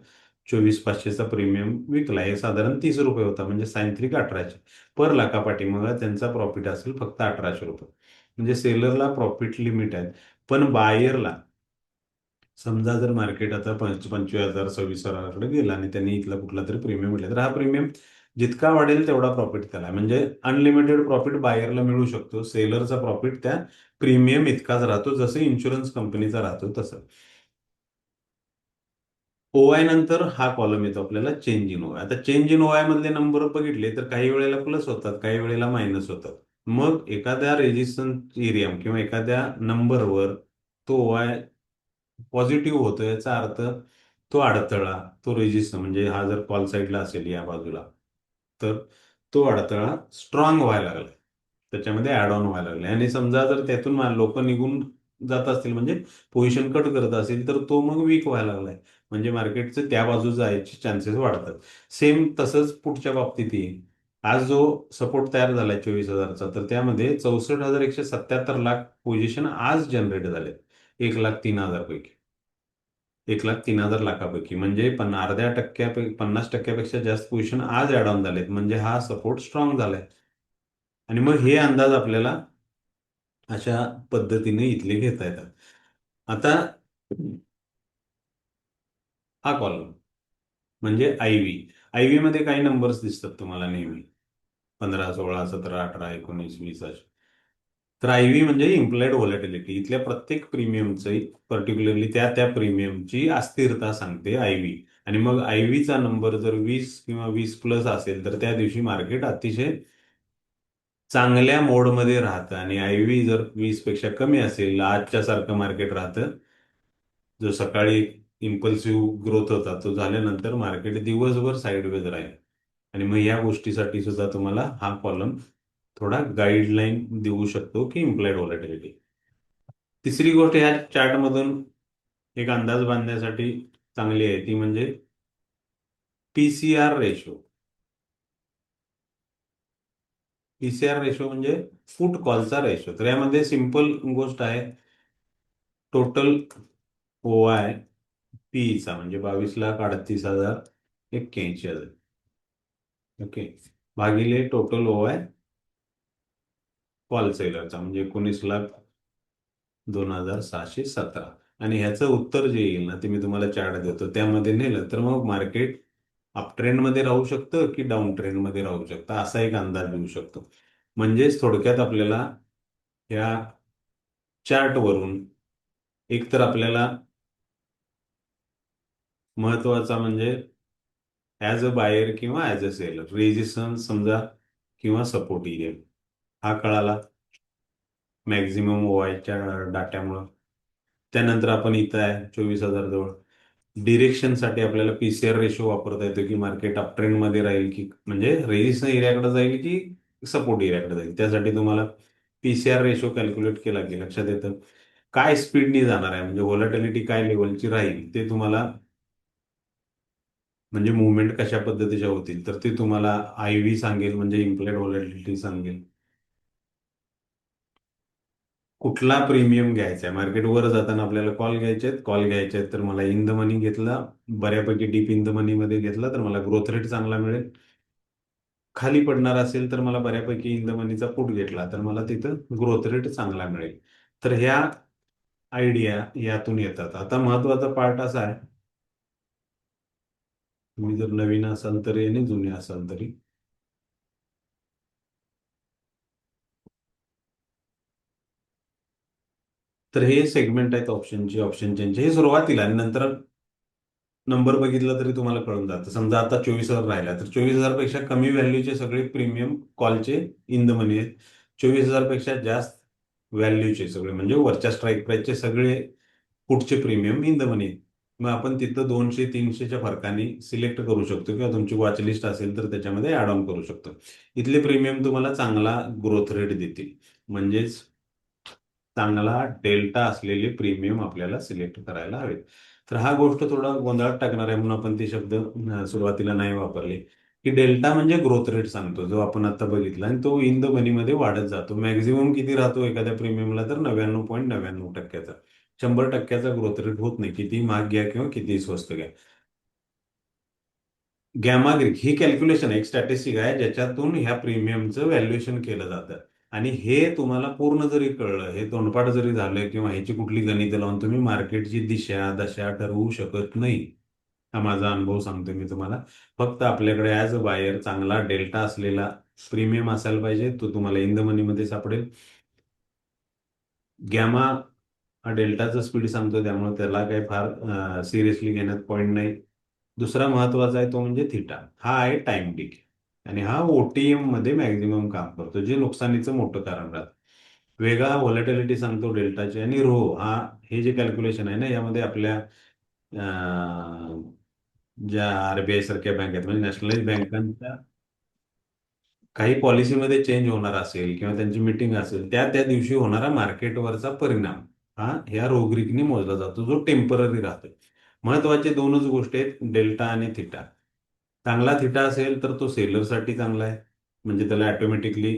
24,500चा प्रीमियम विकला, हे साधारण ₹30 होता, म्हणजे सायंत्रिक 1,800 पर लाखापाठी. मग त्यांचा प्रॉफिट असेल फक्त ₹1,800. म्हणजे सेलरला प्रॉफिट लिमिट आहे. पण बायरला, समजा जर मार्केट आता 25,000 26,000कडे गेला आणि त्यांनी इथला कुठला तरी प्रीमियम म्हटलं, तर हा प्रीमियम जितका वाढेल तेवढा प्रॉफिट त्याला आहे. म्हणजे अनलिमिटेड प्रॉफिट बायरला मिळू शकतो. सेलरचा प्रॉफिट त्या प्रीमियम इतकाच राहतो, जसं इन्शुरन्स कंपनीचा राहतो तसं. ओआय नंतर हा कॉलम येतो आपल्याला चेंज इन ओआय. आता चेंज इन ओआय मधले नंबर बघितले तर काही वेळेला प्लस होतात, काही वेळेला मायनस होतात. मग एखाद्या रेजिस्टन्स एरिया किंवा एखाद्या नंबरवर तो ओआय पॉझिटिव्ह होतो, याचा अर्थ तो अडथळा, तो रेजिस्टन्स, म्हणजे हा जर कॉल साईडला असेल या बाजूला, तर तो अडथळा स्ट्रॉंग व्हायला लागला, त्याच्यामध्ये ऍड ऑन व्हायला लागले. आणि समजा जर त्यातून लोक निघून जात असतील, म्हणजे पोझिशन कट करत असेल, तर तो मग वीक व्हायला लागलाय, म्हणजे मार्केटचे त्या बाजू जायचे चान्सेस वाढतात. सेम तसंच पुढच्या बाबतीत येईल. आज जो सपोर्ट तयार झालाय 24,000चा, तर त्यामध्ये 64,177 लाख पोझिशन आज जनरेट झाले, 1,03,000 पैकी. 1,03,000 लाखापैकी, म्हणजे अर्ध्या टक्क्यापैकी 50% जास्त पोझिशन आज ऍड ऑन झालेत, म्हणजे हा सपोर्ट स्ट्रॉंग झालाय. आणि मग हे अंदाज आपल्याला अशा पद्धतीने इथले घेता येतात. आता हा कॉलम म्हणजे आयव्ही. आयव्ही मध्ये काही नंबर्स दिसतात तुम्हाला नेहमी, 15, 16, 17, 18, 19, 20 असे. तर आयव्ही म्हणजे इम्प्लाइड व्हॉलॅटिलिटी. इथल्या प्रत्येक प्रीमियमची, पर्टिक्युलरली त्या त्या प्रीमियमची अस्थिरता सांगते आयव्ही. आणि मग आयव्हीचा नंबर जर 20 किंवा 20 प्लस असेल, तर त्या दिवशी मार्केट अतिशय चांगल्या मोडमध्ये राहतं. आणि आयव्ही जर 20 पेक्षा कमी असेल, आजच्या सारखं मार्केट राहतं, जो सकाळी इम्पल्सिव्ह ग्रोथ होता तो झाल्यानंतर मार्केट दिवसभर साईडवेज राहील. आणि मग या गोष्टीसाठी सुद्धा तुम्हाला हा कॉलम थोडा गाईडलाईन देऊ शकतो की इम्प्लाइड व्हॉलॅटिलिटी. तिसरी गोष्ट ह्या चार्टमधून एक अंदाज बांधण्यासाठी चांगली आहे, ती म्हणजे पीसीआर रेशो. पीसीआर रेशो म्हणजे फुट कॉलचा रेशो. तर यामध्ये सिंपल गोष्ट आहे, टोटल ओआय पीचा म्हणजे 22,38,081. ओके, भागिले टोटल ओआय कॉल सेलरचा म्हणजे 19,02,617. आणि ह्याचं उत्तर जे येईल ना, ते मी तुम्हाला चार्ट देतो, त्यामध्ये नेलं तर मग मार्केट अप ट्रेंड मध्ये राहू शकतं की डाऊन ट्रेंड मध्ये राहू शकतं, असा एक अंदाज देऊ शकतो. म्हणजेच थोडक्यात आपल्याला या चार्टवरून एक तर आपल्याला महत्वाचा म्हणजे ॲज अ बायर किंवा ॲज अ सेलर रेजिस्टन्स समजा किंवा सपोर्ट एरिया हा कळाला मॅक्झिमम ओआयच्या डाट्यामुळं. त्यानंतर आपण इथं आहे 24,000 जवळ. डिरेक्शनसाठी आपल्याला पीसीआर रेशो वापरता येतो की मार्केट अप ट्रेंडमध्ये राहील की म्हणजे रेजिस्टन्स एरियाकडे जाईल की सपोर्ट एरियाकडे जाईल. त्यासाठी तुम्हाला पीसीआर रेशो कॅल्क्युलेट केला की लक्षात येतं काय स्पीडनी जाणार आहे म्हणजे व्हॉलॅटिलिटी काय लेवलची राहील ते तुम्हाला म्हणजे मुवमेंट कशा पद्धतीच्या होतील तर ते तुम्हाला आय व्ही सांगेल म्हणजे इम्प्लाइड व्हॉलॅटिलिटी सांगेल. कुठला प्रीमियम घ्यायचा आहे मार्केट वर जाताना आपल्याला कॉल घ्यायचे आहेत तर मला इन द मनी घेतला बऱ्यापैकी डीप इन द मनी मध्ये घेतला तर मला ग्रोथ रेट चांगला मिळेल. खाली पडणार असेल तर मला बऱ्यापैकी इन द मनीचा पुट घेतला तर मला तिथं ग्रोथ रेट चांगला मिळेल. तर ह्या आयडिया यातून येतात. आता महत्वाचा पार्ट असा आहे तुम्ही जर नवीन असाल तरी आणि जुने असाल तरी तर हे सेगमेंट आहेत ऑप्शन चेनचे हे सुरुवातीला आणि नंतर नंबर बघितला तरी तुम्हाला कळून जातं. समजा आता 24,000 राहिला तर 24,000 पेक्षा कमी व्हॅल्यूचे सगळे प्रीमियम कॉलचे इन द मनी आहेत. 24,000 पेक्षा जास्त व्हॅल्यूचे सगळे म्हणजे वरच्या स्ट्राईक प्राईसचे सगळे पुढचे प्रीमियम इन द मनी आहेत. मग आपण तिथं 200-300च्या फरकाने सिलेक्ट करू शकतो किंवा तुमची वॉच लिस्ट असेल तर त्याच्यामध्ये ऍड ऑन करू शकतो. इथले प्रीमियम तुम्हाला चांगला ग्रोथ रेट देतील म्हणजेच चांगला डेल्टा असलेले प्रीमियम आपल्याला सिलेक्ट करायला हवे. तर हा गोष्ट थोडा गोंधळात टाकणार आहे म्हणून आपण ती शब्द सुरुवातीला नाही वापरले की डेल्टा म्हणजे ग्रोथ रेट सांगतो जो आपण आता बघितला आणि तो इन द मनीमध्ये वाढत जातो. मॅक्झिमम किती राहतो एखाद्या प्रीमियमला तर 99.99%. 100% ग्रोथ रेट होत नाही किती महाग घ्या किंवा किती स्वस्त घ्या. गॅमा ग्रीक ही कॅल्क्युलेशन आहे एक स्टॅटिस्टिक आहे ज्याच्यातून ह्या प्रीमियमचं व्हॅल्युएशन केलं जातं. आणि हे तुम्हाला पूर्ण जरी कळलं हे तोंडपाठ जरी झालं किंवा ह्याची कुठली गणितं लावून तुम्ही मार्केटची दिशा दशा ठरवू शकत नाही. हा माझा अनुभव सांगतो मी तुम्हाला. फक्त आपल्याकडे ॲज अ बायर चांगला डेल्टा असलेला प्रीमियम असायला पाहिजे तो तुम्हाला इन द मनीमध्ये सापडेल. गॅमा हा डेल्टाचा स्पीड सांगतो त्यामुळे त्याला काही फार सिरियसली घेण्यात पॉईंट नाही. दुसरा महत्वाचा आहे तो म्हणजे थिटा हा आहे टाइम डिके आणि हा ओटीएम मध्ये मॅक्झिमम काम करतो जे नुकसानीचं मोठं कारण राहतं. वेगळा व्हॉलॅटिलिटी सांगतो डेल्टाचे आणि रो हा हे जे कॅल्क्युलेशन आहे ना यामध्ये आपल्या अं, ज्या आरबीआय सारख्या बँक आहेत म्हणजे नॅशनलाइज बँकांच्या काही पॉलिसीमध्ये चेंज होणार असेल किंवा त्यांची मीटिंग असेल त्या त्या दिवशी होणारा मार्केटवरचा परिणाम हा ह्या रोगरिकनी मोजला जातो जो टेम्पररी राहतो. महत्वाचे दोनच गोष्टी आहेत डेल्टा आणि थिटा. चांगला थिटा असेल तर तो सेलरसाठी चांगला आहे म्हणजे त्याला ऑटोमॅटिकली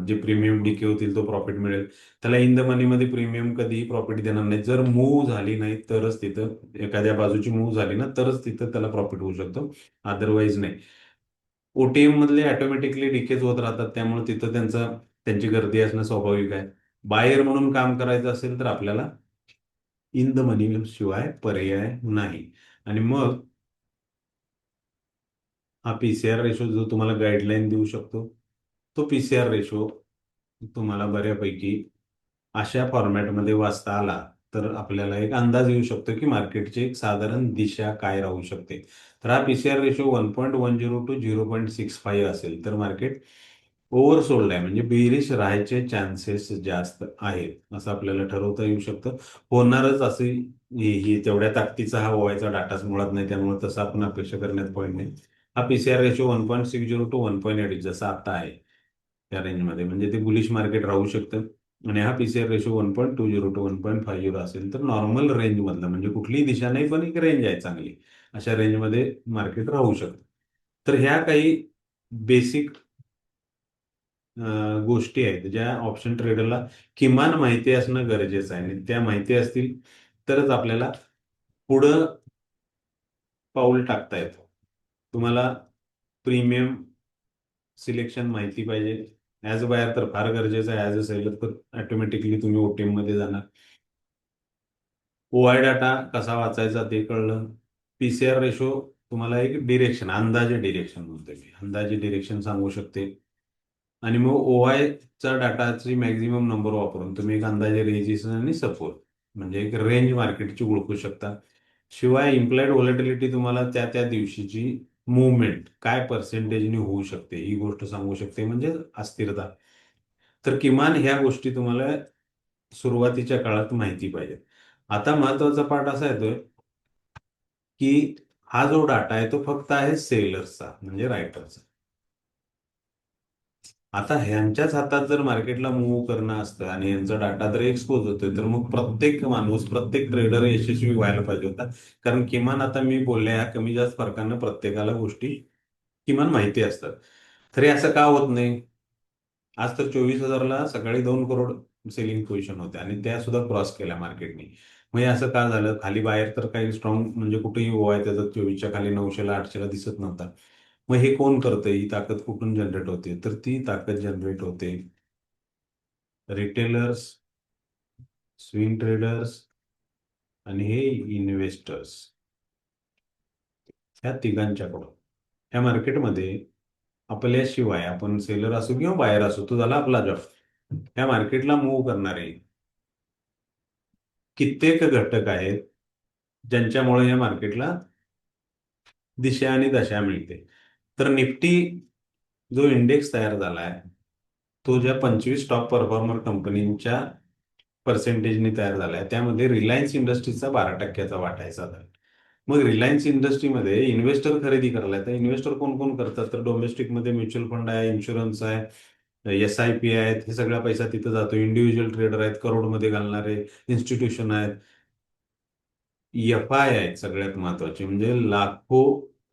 जे प्रीमियम डिके होतील तो प्रॉफिट मिळेल. त्याला इन द मनीमध्ये प्रीमियम कधीही प्रॉफिट देणार नाही जर मूव्ह झाली नाही तरच तिथं एखाद्या बाजूची मूव्ह झाली ना तरच तिथं त्याला प्रॉफिट होऊ शकतो अदरवाईज नाही. ओटीएम मधले ऑटोमॅटिकली डिकेज होत राहतात त्यामुळे तिथं त्यांची गर्दी असणं स्वाभाविक आहे. बायर म्हणून काम करायचं असेल तर आपल्याला इन द मनी शिवाय पर्याय नाही. आणि मग हा पीसीआर रेशो जो तुम्हाला गाईडलाईन देऊ शकतो तो पीसीआर रेशो तुम्हाला बऱ्यापैकी अशा फॉर्मॅटमध्ये वाचता आला तर आपल्याला एक अंदाज येऊ शकतो की मार्केटची एक साधारण दिशा काय राहू शकते. तर हा पीसीआर रेशो 1.10 to 0.65 असेल तर मार्केट ओव्हरसोल्ड आहे म्हणजे बेरिश राहायचे चान्सेस जास्त आहेत असं आपल्याला ठरवता येऊ शकतं. होणारच असे ही तेवढ्या ताकदीचा हा ओवायचा डाटाच मुळात नाही त्यामुळे तसं आपण अपेक्षा करण्यात पॉईंट नाही. हा पीसीआर रेशो 1.60 to 1.8 जसा आता आहे त्या रेंजमध्ये म्हणजे ते बुलिश मार्केट राहू शकतं. आणि हा पीसीआर रेशो 1.20 to 1.50 असेल तर नॉर्मल रेंज मधला म्हणजे कुठलीही दिशा नाही पण एक रेंज आहे चांगली अशा रेंजमध्ये मार्केट राहू शकतं. तर ह्या काही बेसिक गोष्टी आहेत ज्या ऑप्शन ट्रेडरला किमान माहिती असणं गरजेचं आहे आणि त्या माहिती असतील तरच आपल्याला पुढं पाऊल टाकता येतं. तुम्हाला प्रीमियम सिलेक्शन माहिती पाहिजे. ॲज अ बायर तर फार गरजेचं आहे ॲज अ सेलर तर ऑटोमॅटिकली तुम्ही ओटीएम मध्ये जाणार. ओआय डाटा कसा वाचायचा ते कळलं. पीसीआर रेशो तुम्हाला एक डिरेक्शन अंदाजे डिरेक्शन म्हणतोय मी अंदाजे डिरेक्शन सांगू शकते. आणि मग ओआय चा डाटाची मॅक्झिमम नंबर वापरून तुम्ही एक अंदाजे रेजिस्टन्स आणि सपोर्ट म्हणजे एक रेंज मार्केटची ओळखू शकता. शिवाय इम्प्लाइड व्हॉलेटिलिटी तुम्हाला त्या त्या दिवशीची मुवमेंट काय पर्सेंटेजने होऊ शकते ही गोष्ट सांगू शकते, म्हणजे अस्थिरता. तर किमान ह्या गोष्टी तुम्हाला सुरुवातीच्या काळात माहिती पाहिजे. आता महत्वाचा पार्ट असा येतोय की हा जो डाटा आहे तो फक्त आहे सेलर्सचा म्हणजे रायटरचा. आता ह्यांच्याच हातात जर मार्केटला मूव्ह करणं असतं आणि यांचा डाटा जर एक्सपोज होतोय, तर मग प्रत्येक माणूस प्रत्येक ट्रेडर यशस्वी व्हायला पाहिजे होता. कारण किमान आता मी बोलल्या ह्या कमी जास्त फरकानं प्रत्येकाला गोष्टी किमान माहिती असतात. तरी असं का होत नाही? आज तर 24,000ला सकाळी 2 करोड सेलिंग पोझिशन होत्या आणि त्या सुद्धा क्रॉस केल्या मार्केटने. मग हे असं का झालं? खाली बाहेर तर काही स्ट्रॉंग म्हणजे कुठेही ओवाय त्याचा 24च्या खाली 900ला 800ला दिसत नव्हता. मग हे कोण करतंय? ही ताकद कुठून जनरेट होते? तर ती ताकद जनरेट होते रिटेलर्स, स्विंग ट्रेडर्स आणि हे इन्व्हेस्टर्स ह्या तिघांच्याकडून. ह्या मार्केटमध्ये आपल्याशिवाय आपण सेलर असू किंवा बायर असू, तो झाला आपला जॉब. ह्या मार्केटला मूव्ह करणारे कित्येक घटक आहेत ज्यांच्यामुळे या मार्केटला दिशा आणि दशा मिळते. तर निफ्टी जो इंडेक्स तयार झालाय तो ज्या 25 टॉप परफॉर्मर कंपनींच्या पर्सेंटेजने तयार झालाय त्यामध्ये रिलायन्स इंडस्ट्रीजचा 12% वाटा आहे साधारण. मग रिलायन्स इंडस्ट्रीमध्ये इन्व्हेस्टर खरेदी करायला, तर इन्व्हेस्टर कोण कोण करतात? तर डोमेस्टिकमध्ये म्युच्युअल फंड आहे, इन्शुरन्स आहे, SIP आहेत, हे सगळा पैसा तिथं जातो. इंडिव्हिज्युअल ट्रेडर आहेत, करोडमध्ये घालणारे इन्स्टिट्यूशन आहेत, FI आहेत सगळ्यात महत्वाचे, म्हणजे लाखो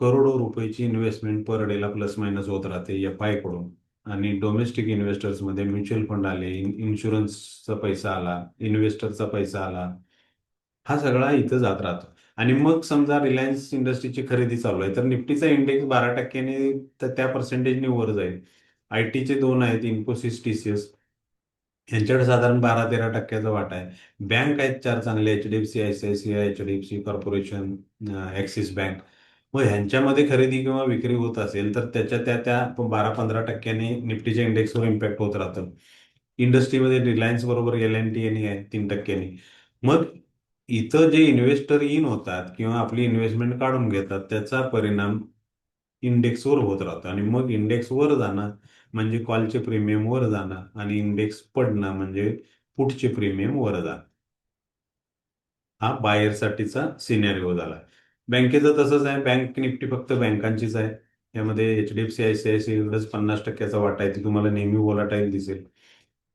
करोडो रुपयाची इन्व्हेस्टमेंट पर डेला प्लस मायनस होत राहते FI कडून. आणि डोमेस्टिक इन्व्हेस्टर्समध्ये म्युच्युअल फंड आले, इन्शुरन्सचा पैसा आला, इन्व्हेस्टरचा पैसा आला, हा सगळा इथं जात राहतो. आणि मग समजा रिलायन्स इंडस्ट्रीची खरेदी चालू आहे तर निफ्टीचा इंडेक्स 12%ने तर त्या पर्सेंटेजने वर जाईल. IT चे दोन आहेत, इन्फोसिस, TCS, यांच्याकडे साधारण 12-13% वाटा आहे. बँक आहेत चार चांगले, HDFC, ICICI, HDFC corporation, axis bank. मग ह्यांच्यामध्ये खरेदी किंवा विक्री होत असेल तर त्याच्या त्या त्या 12-15%ने निफ्टीच्या इंडेक्सवर इम्पॅक्ट होत राहतं. इंडस्ट्रीमध्ये रिलायन्स बरोबर LNT आणि आहे 3%ने. मग इथं जे इन्व्हेस्टर इन होतात किंवा आपली इन्व्हेस्टमेंट काढून घेतात त्याचा परिणाम इंडेक्सवर होत राहतो. आणि मग इंडेक्स वर जाणं म्हणजे कॉलचे प्रीमियम वर जाणं आणि इंडेक्स पडणं म्हणजे पुटचे प्रीमियम वर जाणं. हा बायरसाठीचा सिनेरिओ झाला. बँकेचं तसंच आहे. बँक निफ्टी फक्त बँकांचीच आहे. यामध्ये HDFC, ICICI एवढंच 50%चा वाटा आहे. ती तुम्हाला नेहमी व्होलाटाईल दिसेल.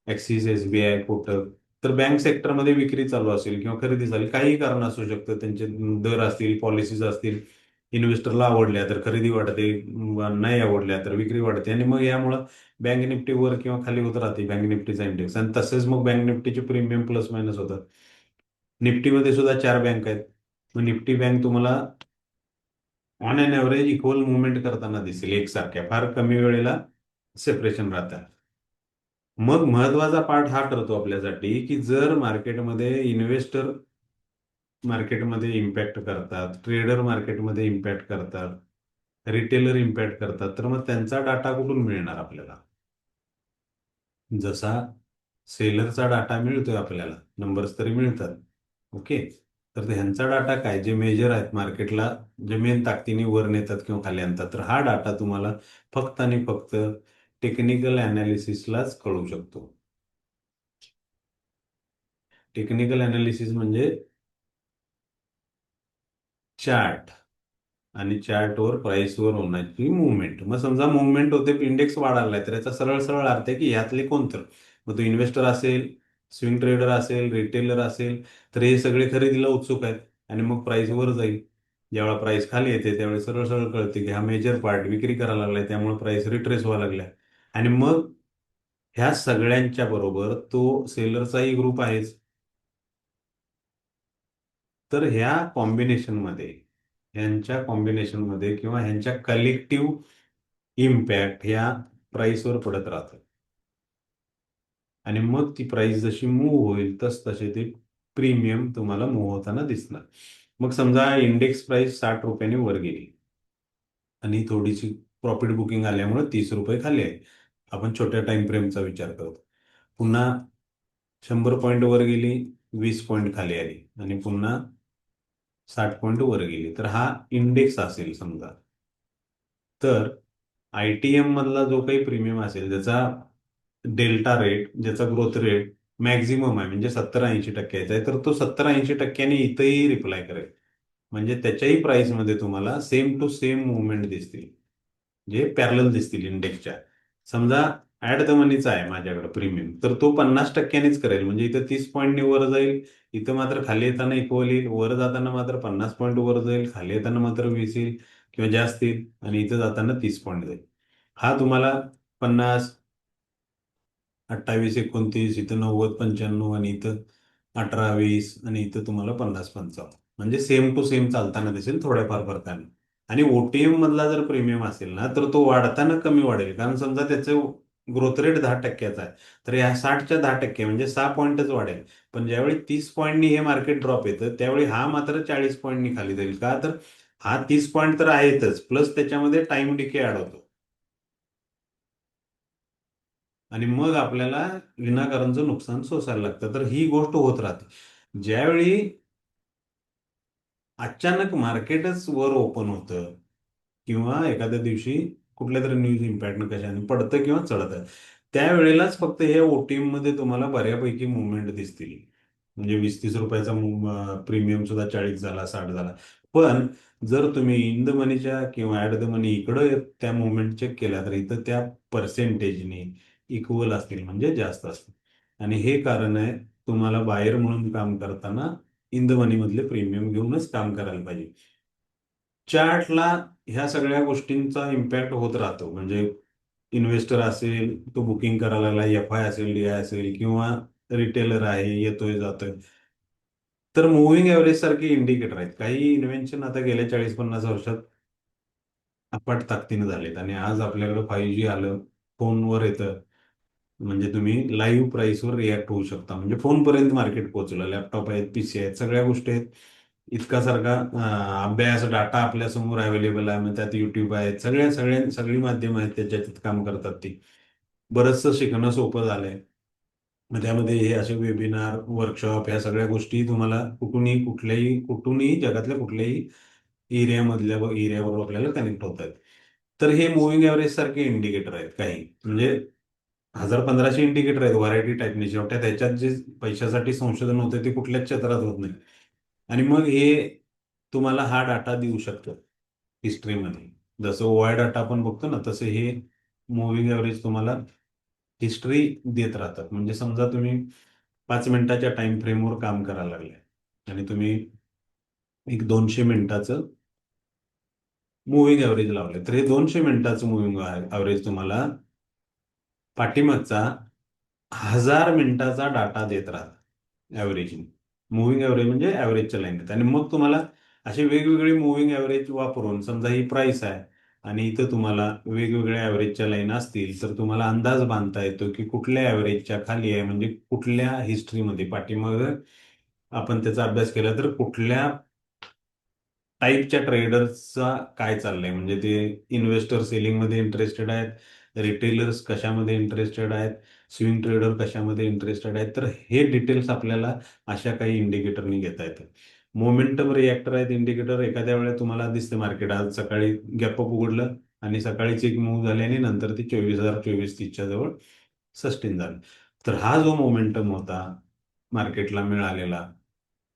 Axis, SBI, Kotak. तर बँक सेक्टरमध्ये विक्री चालू असेल किंवा खरेदी झाली, काही कारण असू शकतं. त्यांचे दर असतील, पॉलिसीज असतील, इन्व्हेस्टरला आवडल्या तर खरेदी वाढते, नाही आवडल्या तर विक्री वाढते आणि मग यामुळं बँक निफ्टी वर किंवा खाली होत राहते बँक निफ्टीचा इंडेक्स. आणि तसेच मग बँक निफ्टीचे प्रीमियम प्लस मायनस होतात. निफ्टीमध्ये सुद्धा 4 बँक आहेत. मग निफ्टी बँक तुम्हाला on an average equal movement करताना दिसेल एकसारख्या, फार कमी वेळेला सेपरेशन राहतं. मग महत्वाचा पार्ट हा ठरतो आपल्यासाठी की जर मार्केटमध्ये इन्व्हेस्टर मार्केटमध्ये इम्पॅक्ट करतात, ट्रेडर मार्केटमध्ये इम्पॅक्ट करतात, रिटेलर इम्पॅक्ट करतात, तर मग त्यांचा डाटा कुठून मिळणार आपल्याला? जसा सेलरचा डाटा मिळतोय आपल्याला, नंबर्स तरी मिळतात. ओके. तर ह्यांचा डाटा काय, जे मेजर आहेत मार्केटला, जे मेन ताकदीने वर नेतात किंवा खाली आणतात, तर हा डाटा तुम्हाला फक्त आणि फक्त टेक्निकल अनालिसिसलाच कळू शकतो. टेक्निकल अनालिसिस म्हणजे चार्ट आणि चार्टवर प्राइसवर होण्याची मुवमेंट. मग समजा मुवमेंट होते, इंडेक्स वाढायला तर याचा सरळ सरळ अर्थ आहे की यातले कोण तर, मग तो इन्व्हेस्टर असेल, स्विंग ट्रेडर असेल, रिटेलर असेल, तर हे सगळे खरेदीला उत्सुक आहेत आणि मग प्राइस वर जाईल. ज्यावेळेला प्राइस खाली येते त्यावेळेस सरळ सरळ कळते की हा मेजर पार्ट विक्री करायला लागलाय, त्यामुळे प्राइस रिट्रेस व्हायला लागलाय. आणि मग ह्या सगळ्यांच्या बरोबर तो सेलरचाही ग्रुप आहेच. तर ह्या कॉम्बिनेशनमध्ये, ह्यांच्या कॉम्बिनेशनमध्ये किंवा ह्यांच्या कलेक्टिव्ह इम्पॅक्ट ह्या प्राइसवर पडत राहतं. आणि मग ती प्राइस जशी मूव्ह होईल तस तसे ते प्रीमियम तुम्हाला मूव्ह होताना दिसणार. मग समजा इंडेक्स प्राइस 60 रुपयांनी वर गेली आणि थोडीशी प्रॉफिट बुकिंग आल्यामुळे 30 रुपये खाली आहे. आपण छोट्या टाइम फ्रेमचा विचार करतो. पुन्हा 100 पॉईंट वर गेली, 20 पॉईंट खाली आली आणि पुन्हा 60 पॉईंट वर गेली तर हा इंडेक्स असेल समजा. तर आयटीएम मधला जो काही प्रीमियम असेल ज्याचा डेल्टा रेट, ज्याचा ग्रोथ रेट मॅक्झिमम आहे म्हणजे 70-80% आहे, तर तो 70-80% इथंही रिप्लाय करेल. म्हणजे त्याच्याही प्राइसमध्ये तुम्हाला सेम टू सेम मुवमेंट दिसतील, जे पॅरलल दिसतील इंडेक्सच्या. समजा ऍट द मनीचा आहे माझ्याकडे प्रीमियम, तर तो 50%नीच करेल. म्हणजे इथं 30 पॉईंटनी वर जाईल, इथं मात्र खाली येताना इक्वल येईल, वर जाताना मात्र 50 पॉईंट वर जाईल, खाली येताना मात्र 20 येईल किंवा जास्त येईल, आणि इथं जाताना 30 पॉईंट जाईल. हा तुम्हाला 50, 28-29, इथं 90-95, आणि इथं 18-20, आणि इथं तुम्हाला 50-55, म्हणजे सेम टू सेम चालताना दिसेल थोड्याफार फरकाने. आणि ओटीएम मधला जर प्रीमियम असेल ना, तर तो वाढताना कमी वाढेल, कारण समजा त्याचं ग्रोथ रेट 10%चा आहे, तर या 60च्या 10% म्हणजे 6 पॉईंटच वाढेल. पण ज्यावेळी 30 पॉईंटनी हे मार्केट ड्रॉप येतं, त्यावेळी हा मात्र 40 पॉईंटनी खाली जाईल. का तर हा 30 पॉईंट तर आहेतच, प्लस त्याच्यामध्ये टाइम डिके ऍड होतो. आणि मग आपल्याला विनाकारणचं नुकसान सोसायला लागतं. तर ही गोष्ट होत राहते. ज्यावेळी अचानक मार्केटच वर ओपन होतं, किंवा एखाद्या दिवशी कुठल्या तरी न्यूज इम्पॅक्टनं कशाने पडतं किंवा चढतं, त्यावेळेलाच फक्त हे ओटीएम मध्ये तुम्हाला बऱ्यापैकी मुवमेंट दिसतील. म्हणजे 20-30 रुपयाचा प्रीमियम सुद्धा 40 झाला, 60 झाला. पण जर तुम्ही इन द मनीच्या किंवा ऍट द मनी इकडं त्या मुवमेंट चेक केल्या, तर इथं त्या पर्सेंटेजने इक्वल असतील, म्हणजे जास्त असतील. आणि हे कारण आहे, तुम्हाला बायर म्हणून काम करताना इन द मनी मधले प्रीमियम घेऊनच काम करायला पाहिजे. चार्टला ह्या सगळ्या गोष्टींचा इम्पॅक्ट होत राहतो. म्हणजे इन्व्हेस्टर असेल, तो बुकिंग करायला लागला, एफ आय असेल, डी आय असेल, किंवा रिटेलर आहे, येतोय जातोय, तर मुव्हिंग एव्हरेज सारखे इंडिकेटर आहेत. काही इन्व्हेन्शन आता गेल्या 40-50 वर्षात अफाट ताकदीने झालेत, आणि आज आपल्याकडे 5G आलं, फोनवर येतं. म्हणजे तुम्ही लाईव्ह प्राइसवर रिॲक्ट होऊ शकता. म्हणजे फोनपर्यंत मार्केट पोहोचलं, लॅपटॉप आहेत, पीसी आहेत, सगळ्या गोष्टी आहेत. इतका सारखा अभ्यास डाटा आपल्या समोर अवेलेबल आहे. मग त्यात युट्यूब आहेत, सगळी माध्यमं आहेत त्याच्यात काम करतात ती. बरंचसं शिकणं सोपं झालंय. मग त्यामध्ये हे असे वेबिनार, वर्कशॉप, ह्या सगळ्या गोष्टी तुम्हाला कुठूनही जगातल्या कुठल्याही एरियावर आपल्याला कनेक्ट होत आहेत. तर हे मुव्हिंग एव्हरेज सारखे इंडिकेटर आहेत काही. म्हणजे 1000-1500 इंडिकेटर आहेत व्हरायटी टाईपने. शेवट्या त्याच्यात जे पैशासाठी संशोधन होते ते कुठल्याच क्षेत्रात होत नाही. आणि मग हे तुम्हाला हा डाटा देऊ शकतं हिस्ट्रीमध्ये. जसं ओआय डाटा आपण बघतो ना, तसं हे मुव्हिंग एव्हरेज तुम्हाला हिस्ट्री देत राहतात. म्हणजे समजा तुम्ही 5 मिनिटाच्या टाइम फ्रेमवर काम करायला लागले, आणि तुम्ही एक 200 मिनिटाचं मुव्हिंग एव्हरेज लावले, तर हे 200 मिनिटाचं मुव्हिंग एव्हरेज तुम्हाला पाठीमागचा 1000 मिनिटाचा डाटा देत राहतात ॲव्हरेजने. मुव्हिंग ॲव्हरेज म्हणजे ॲव्हरेजच्या लाईनीत. आणि मग तुम्हाला असे वेगवेगळे मुव्हिंग ॲव्हरेज वापरून, समजा ही प्राइस आहे आणि इथं तुम्हाला वेगवेगळ्या ॲव्हरेजच्या लाईन असतील, तर तुम्हाला अंदाज बांधता येतो की कुठल्या ॲव्हरेजच्या खाली आहे, म्हणजे कुठल्या हिस्ट्रीमध्ये पाठीमागं आपण त्याचा अभ्यास केला तर कुठल्या टाईपच्या ट्रेडर्सचा काय चाललंय. म्हणजे ते इन्व्हेस्टर सेलिंगमध्ये इंटरेस्टेड आहेत, रिटेलर्स कशामध्ये इंटरेस्टेड आहेत, स्विंग ट्रेडर कशामध्ये इंटरेस्टेड आहेत. तर हे डिटेल्स आपल्याला अशा काही इंडिकेटरनी घेता येतं. मोमेंटम रिॲक्टर आहेत इंडिकेटर. एखाद्या वेळेला तुम्हाला दिसते मार्केट आज सकाळी गॅप अप उघडलं, आणि सकाळीच एक मूव्ह झाली, आणि नंतर ती 24,000, 24,30च्या जवळ सस्टेन झाली. तर हा जो मोमेंटम होता मार्केटला मिळालेला,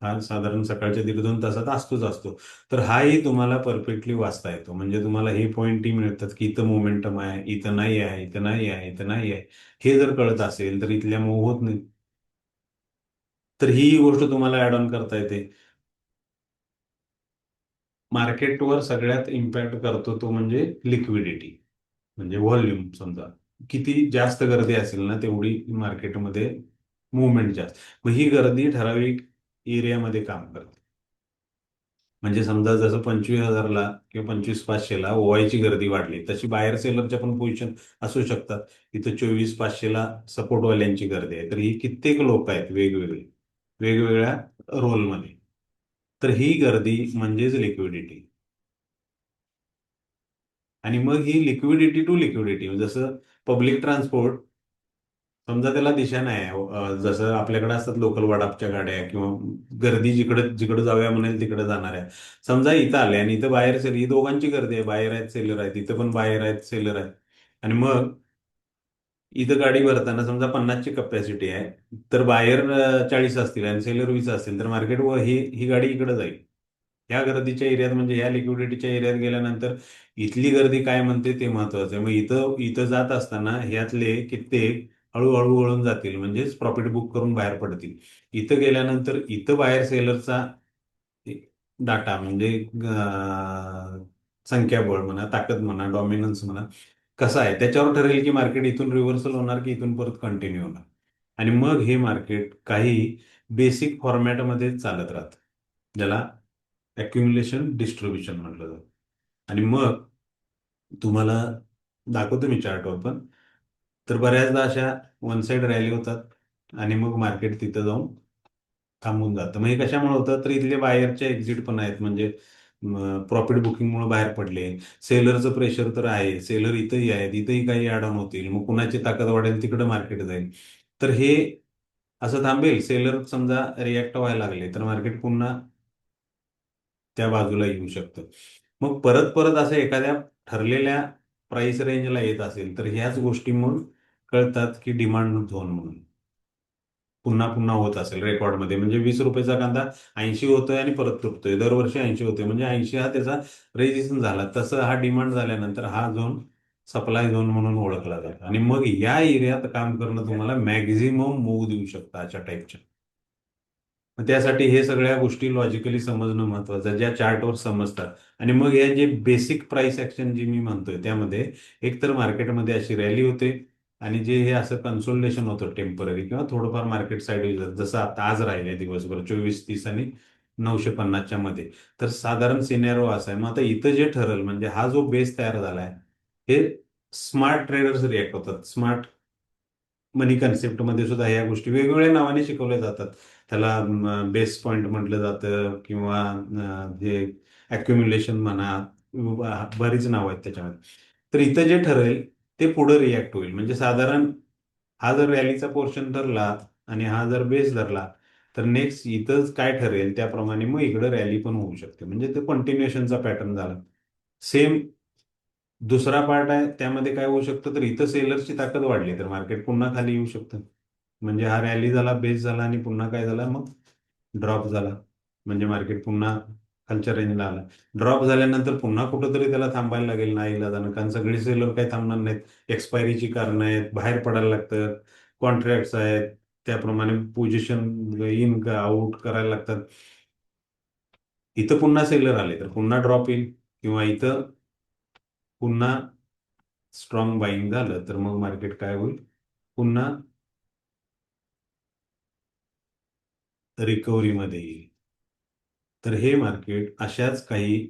हा साधारण सकाळच्या 1.5-2 तासात असतो. तर हाही तुम्हाला परफेक्टली वाचता येतो. म्हणजे तुम्हाला हे पॉईंटही मिळतात की इथं मोमेंटम आहे, इथं नाही आहे, इथं नाही आहे, इथं नाही आहे. हे जर कळत असेल तर इथल्या मूव्ह होत नाही. तर ही गोष्ट तुम्हाला ऍड ऑन करता येते. मार्केटवर सगळ्यात इम्पॅक्ट करतो तो म्हणजे लिक्विडिटी, म्हणजे व्हॉल्यूम. समजा किती जास्त गर्दी असेल ना, तेवढी मार्केटमध्ये मुवमेंट जास्त. मग ही गर्दी ठराविक एरियामध्ये काम करते. म्हणजे समजा जसं 25,000ला किंवा 25,500ला ओवायची गर्दी वाढली, तशी बाहेर सेलरच्या पण पोझिशन असू शकतात. इथं 24,500ला सपोर्टवाल्यांची गर्दी आहे, तर ही कित्येक लोक आहेत वेगवेगळी, वेगवेगळ्या रोलमध्ये. तर ही गर्दी म्हणजेच लिक्विडिटी. आणि मग ही लिक्विडिटी टू लिक्विडिटी, जसं पब्लिक ट्रान्सपोर्ट समजा त्याला दिशा नाही आहे. जसं आपल्याकडे असतात लोकल वडापच्या गाड्या किंवा गर्दी जिकडे जिकडे जाऊया म्हणेल तिकडे जाणाऱ्या. समजा इथं आले आणि इथं बाहेर सेल, ही दोघांची गर्दी आहे, बाहेर आहेत सेलर आहेत, इथं पण बाहेर आहेत सेलर आहेत. आणि मग इथं गाडी भरताना समजा 50ची कपॅसिटी आहे, तर बाहेर 40 असतील आणि सेलर 20 असतील, तर मार्केट व ही गाडी इकडे जाईल. ह्या गर्दीच्या एरियात म्हणजे ह्या लिक्विडिटीच्या एरियात गेल्यानंतर इथली गर्दी काय म्हणते ते महत्वाचं आहे. मग इथं इथं जात असताना ह्यातले कित्येक हळूहळू वळून जातील, म्हणजेच प्रॉफिट बुक करून बाहेर पडतील. इथं गेल्यानंतर इथं बाहेर सेलरचा डाटा म्हणजे संख्याबळ म्हणा, ताकद म्हणा, डॉमिनन्स म्हणा, कसा आहे त्याच्यावर ठरेल की मार्केट इथून रिव्हर्सल होणार की इथून परत कंटिन्यू होणार. आणि मग हे मार्केट काही बेसिक फॉर्मॅटमध्ये चालत राहतं, ज्याला अक्युम्युलेशन डिस्ट्रीब्युशन म्हटलं जातं. आणि मग तुम्हाला दाखवतो मी चार्टवर पण. तर बऱ्याचदा अशा वन साइड रॅली होतात आणि मग मार्केट तिथं जाऊन थांबून जातं. मग हे कशामुळे होतं, तर इथले बाहेरचे एक्झिट पण आहेत, म्हणजे प्रॉफिट बुकिंगमुळे बाहेर पडले. सेलरचं प्रेशर तर आहे, सेलर इथंही आहेत, इथंही काही ॲड ऑन होतील, मग कुणाची ताकद वाढेल तिकडे मार्केट जाईल. तर हे असं थांबेल. सेलर समजा रिॲक्ट व्हायला लागले तर मार्केट पुन्हा त्या बाजूला येऊ शकतं. मग परत परत असं एखाद्या ठरलेल्या प्राइस रेंजला येत असेल तर ह्याच गोष्टी मग कळतात की डिमांड झोन म्हणून पुन्हा पुन्हा होत असेल रेकॉर्डमध्ये. म्हणजे 20 रुपयाचा कांदा 80 होतोय आणि परत तुटतोय, दरवर्षी 80 होतोय, म्हणजे 80 हा त्याचा रेजिस्टन्स झाला. तसं हा डिमांड झाल्यानंतर हा झोन सप्लाय झोन म्हणून ओळखला जातो. आणि मग या एरियात काम करणं तुम्हाला मॅक्झिमम मूव देऊ शकतं अशा टाईपच्या. मग त्यासाठी हे सगळ्या गोष्टी लॉजिकली समजणं महत्वाचं आहे, ज्या चार्टवर समजतात. आणि मग या जे बेसिक प्राइस ऍक्शन जी मी म्हणतोय त्यामध्ये एकतर मार्केटमध्ये अशी रॅली होते आणि जे हे असं कन्सोलिडेशन होतं टेम्पररी किंवा थोडंफार मार्केट साईड, जसं आता आज राहिले दिवसभर 24-30 आणि 950च्या मध्ये. तर साधारण सिनेरो असा आहे. मग आता इथं जे ठरल म्हणजे हा जो बेस तयार झालाय, हे स्मार्ट ट्रेडर्स रिॲक्ट होतात. स्मार्ट मनी कन्सेप्टमध्ये सुद्धा ह्या गोष्टी वेगवेगळ्या नावाने शिकवल्या जातात. त्याला बेस पॉइंट म्हटलं जातं किंवा जे अक्युम्युलेशन म्हणा, बरीच नावं आहेत त्याच्यामध्ये. तर इथं जे ठरेल ते पुढे रिॲक्ट होईल. म्हणजे साधारण हा जर रॅलीचा पोर्शन धरला आणि हा जर बेस धरला तर नेक्स्ट इथंच काय ठरेल त्याप्रमाणे मग इकडे रॅली पण होऊ शकते. म्हणजे ते कंटिन्युएशनचा पॅटर्न झाला. सेम दुसरा पार्ट आहे, त्यामध्ये काय होऊ शकतं, तर इथं सेलरची ताकद वाढली तर मार्केट पुन्हा खाली येऊ शकतं. म्हणजे हा रॅली झाला, बेस झाला आणि पुन्हा काय झाला, मग ड्रॉप झाला. म्हणजे मार्केट पुन्हा खालच्या रेंजला आला. ड्रॉप झाल्यानंतर पुन्हा कुठंतरी त्याला थांबायला लागेल नाईलाजानं, कारण सगळे सेलर काही थांबणार नाहीत. एक्सपायरीची कारणं आहेत, बाहेर पडायला लागतं, कॉन्ट्रॅक्ट्स आहेत, त्याप्रमाणे पोझिशन इन आउट करायला लागतात. इथं पुन्हा सेलर आले तर पुन्हा ड्रॉप येईल किंवा इथं पुन्हा स्ट्रॉंग बाईंग झालं तर मग मार्केट काय होईल, पुन्हा रिकव्हरीमध्ये येईल. तर हे मार्केट अशाच काही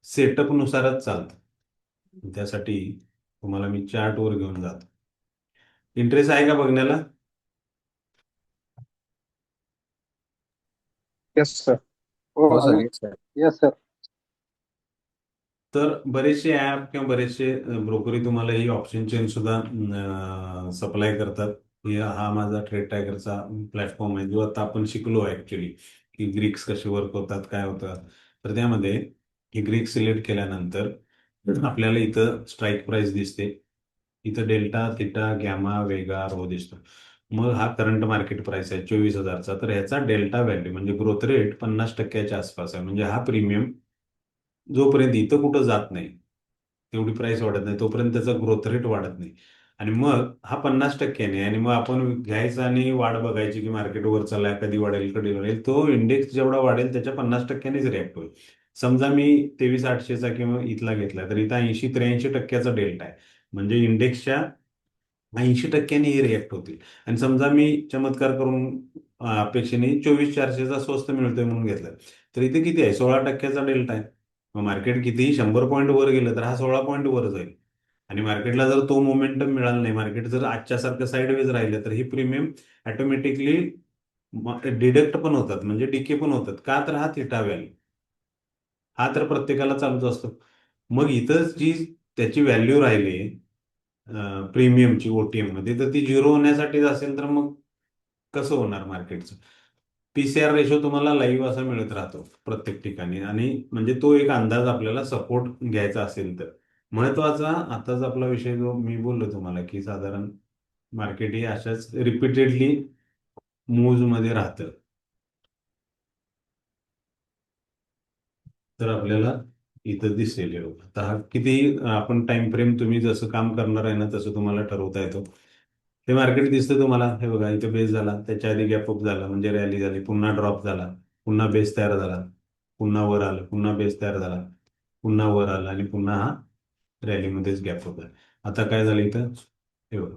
सेटअपनुसारच चालतं. त्यासाठी तुम्हाला मी चार्टवर घेऊन जातो. इंटरेस्ट आहे का बघण्याला? Yes sir. हो हो आहे सर. सर. Yes sir. तर बरेचसे ऍप किंवा बरेचसे ब्रोकरी तुम्हाला ही ऑप्शन चेन सुद्धा सप्लाय करतात. हा माझा ट्रेड टायगरचा प्लॅटफॉर्म आहे, जो आता आपण शिकलो ऍक्च्युली की ग्रीक्स कसे वर्क होतात, काय होतं. तर त्यामध्ये ही ग्रीक सिलेक्ट केल्यानंतर आपल्याला इथं स्ट्राईक प्राइस दिसते. इथं डेल्टा, थिटा, गॅमा, वेगा, रो दिसतो. मग हा करंट मार्केट प्राइस आहे 24,000चा. तर ह्याचा डेल्टा व्हॅल्यू म्हणजे ग्रोथ रेट 50%च्या आसपास आहे. म्हणजे हा प्रीमियम जोपर्यंत इथं कुठं जात नाही, तेवढी प्राइस वाढत नाही, तोपर्यंत त्याचा ग्रोथ रेट वाढत नाही. आणि मग हा 50%ने, आणि मग आपण घ्यायचा आणि वाढ बघायची की मार्केट वर चाललाय, कधी वाढेल कधी वाढेल. तो इंडेक्स जेवढा वाढेल त्याच्या 50%नेच रिॲक्ट होईल. समजा मी 23,800चा किंवा इथला घेतला तर इथं 80-83% डेल्टा आहे. म्हणजे इंडेक्सच्या 80%नी हे रिॲक्ट होतील. आणि समजा मी चमत्कार करून अपेक्षेने 24,400चा स्वस्त मिळतोय म्हणून घेतला, तर इथे किती आहे, 16%चा डेल्टा आहे. मग मार्केट कितीही 100 पॉईंट वर गेलं तर हा 16 पॉईंट वर जाईल. आणि मार्केटला जर तो मोमेंटम मिळाला नाही, मार्केट जर आजच्यासारखं साईडवेज राहिलं, तर ही प्रीमियम ऑटोमॅटिकली डिडक्ट पण होतात, म्हणजे डिके पण होतात. का, तर हा थिटा व्हॅल्यू हा तर प्रत्येकाला चालूच असतो. मग इथं जी त्याची व्हॅल्यू राहिली प्रीमियमची ओटीएम मध्ये, तर ती झिरो होण्यासाठीच असेल तर मग कसं होणार मार्केटचं? पीसीआर रेशो तुम्हाला लाईव्ह असा मिळत राहतो प्रत्येक ठिकाणी, आणि म्हणजे तो एक अंदाज आपल्याला सपोर्ट घ्यायचा असेल तर. महत्वाचा आताच आपला विषय जो मी बोललो तुम्हाला, की साधारण मार्केट हे अशाच रिपीटेडली मूव्ज मध्ये राहतं, तर आपल्याला इथं दिसेल हे बघा. आता हा किती आपण टाइम फ्रेम तुम्ही जसं काम करणार आहे ना तसं तुम्हाला ठरवता येतो. हे मार्केट दिसतं तुम्हाला, हे बघा इथे बेस झाला, त्याच्या आधी गॅप अप झाला म्हणजे रॅली झाली, पुन्हा ड्रॉप झाला, पुन्हा बेस तयार झाला, पुन्हा वर आलं, पुन्हा बेस तयार झाला, पुन्हा वर आला, आणि पुन्हा हा रॅलीमध्येच गॅप होता. आता काय झालं इथं, हे बघा,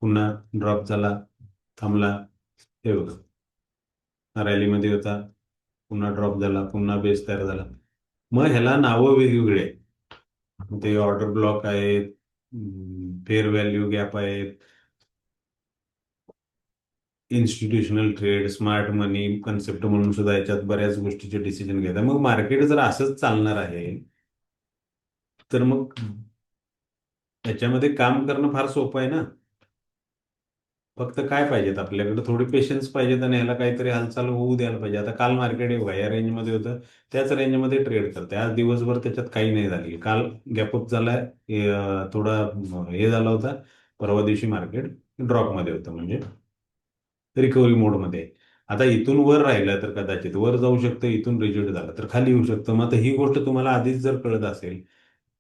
पुन्हा ड्रॉप झाला, थांबला, हे बघा, हा रॅलीमध्ये होता, पुन्हा ड्रॉप झाला, पुन्हा बेस तयार झाला. मग ह्याला नावं वेगवेगळे आहेत. ते ऑर्डर ब्लॉक आहेत, फेअर व्हॅल्यू गॅप आहेत, इन्स्टिट्यूशनल ट्रेड, स्मार्ट मनी कन्सेप्ट म्हणून सुद्धा याच्यात बऱ्याच गोष्टीचे डिसिजन घेतात. मग मार्केट जर असंच चालणार आहे तर मग याच्यामध्ये काम करणं फार सोपं आहे ना. फक्त काय पाहिजेत आपल्याकडे, थोडी पेशन्स पाहिजेत, आणि ह्याला काहीतरी हालचाल होऊ द्यायला पाहिजे. आता काल मार्केट बघा या रेंजमध्ये होतं, त्याच रेंजमध्ये ट्रेड करते. आज दिवसभर त्याच्यात काही नाही झाली. काल गॅपअप झालाय, थोडा हे झाला होता. परवा दिवशी मार्केट ड्रॉपमध्ये होतं, म्हणजे रिकव्हरी मोडमध्ये आहे. आता इथून वर राहिलं तर कदाचित वर जाऊ शकतं, इथून रिजेक्ट झालं तर खाली येऊ शकतं. मग आता ही गोष्ट तुम्हाला आधीच जर कळत असेल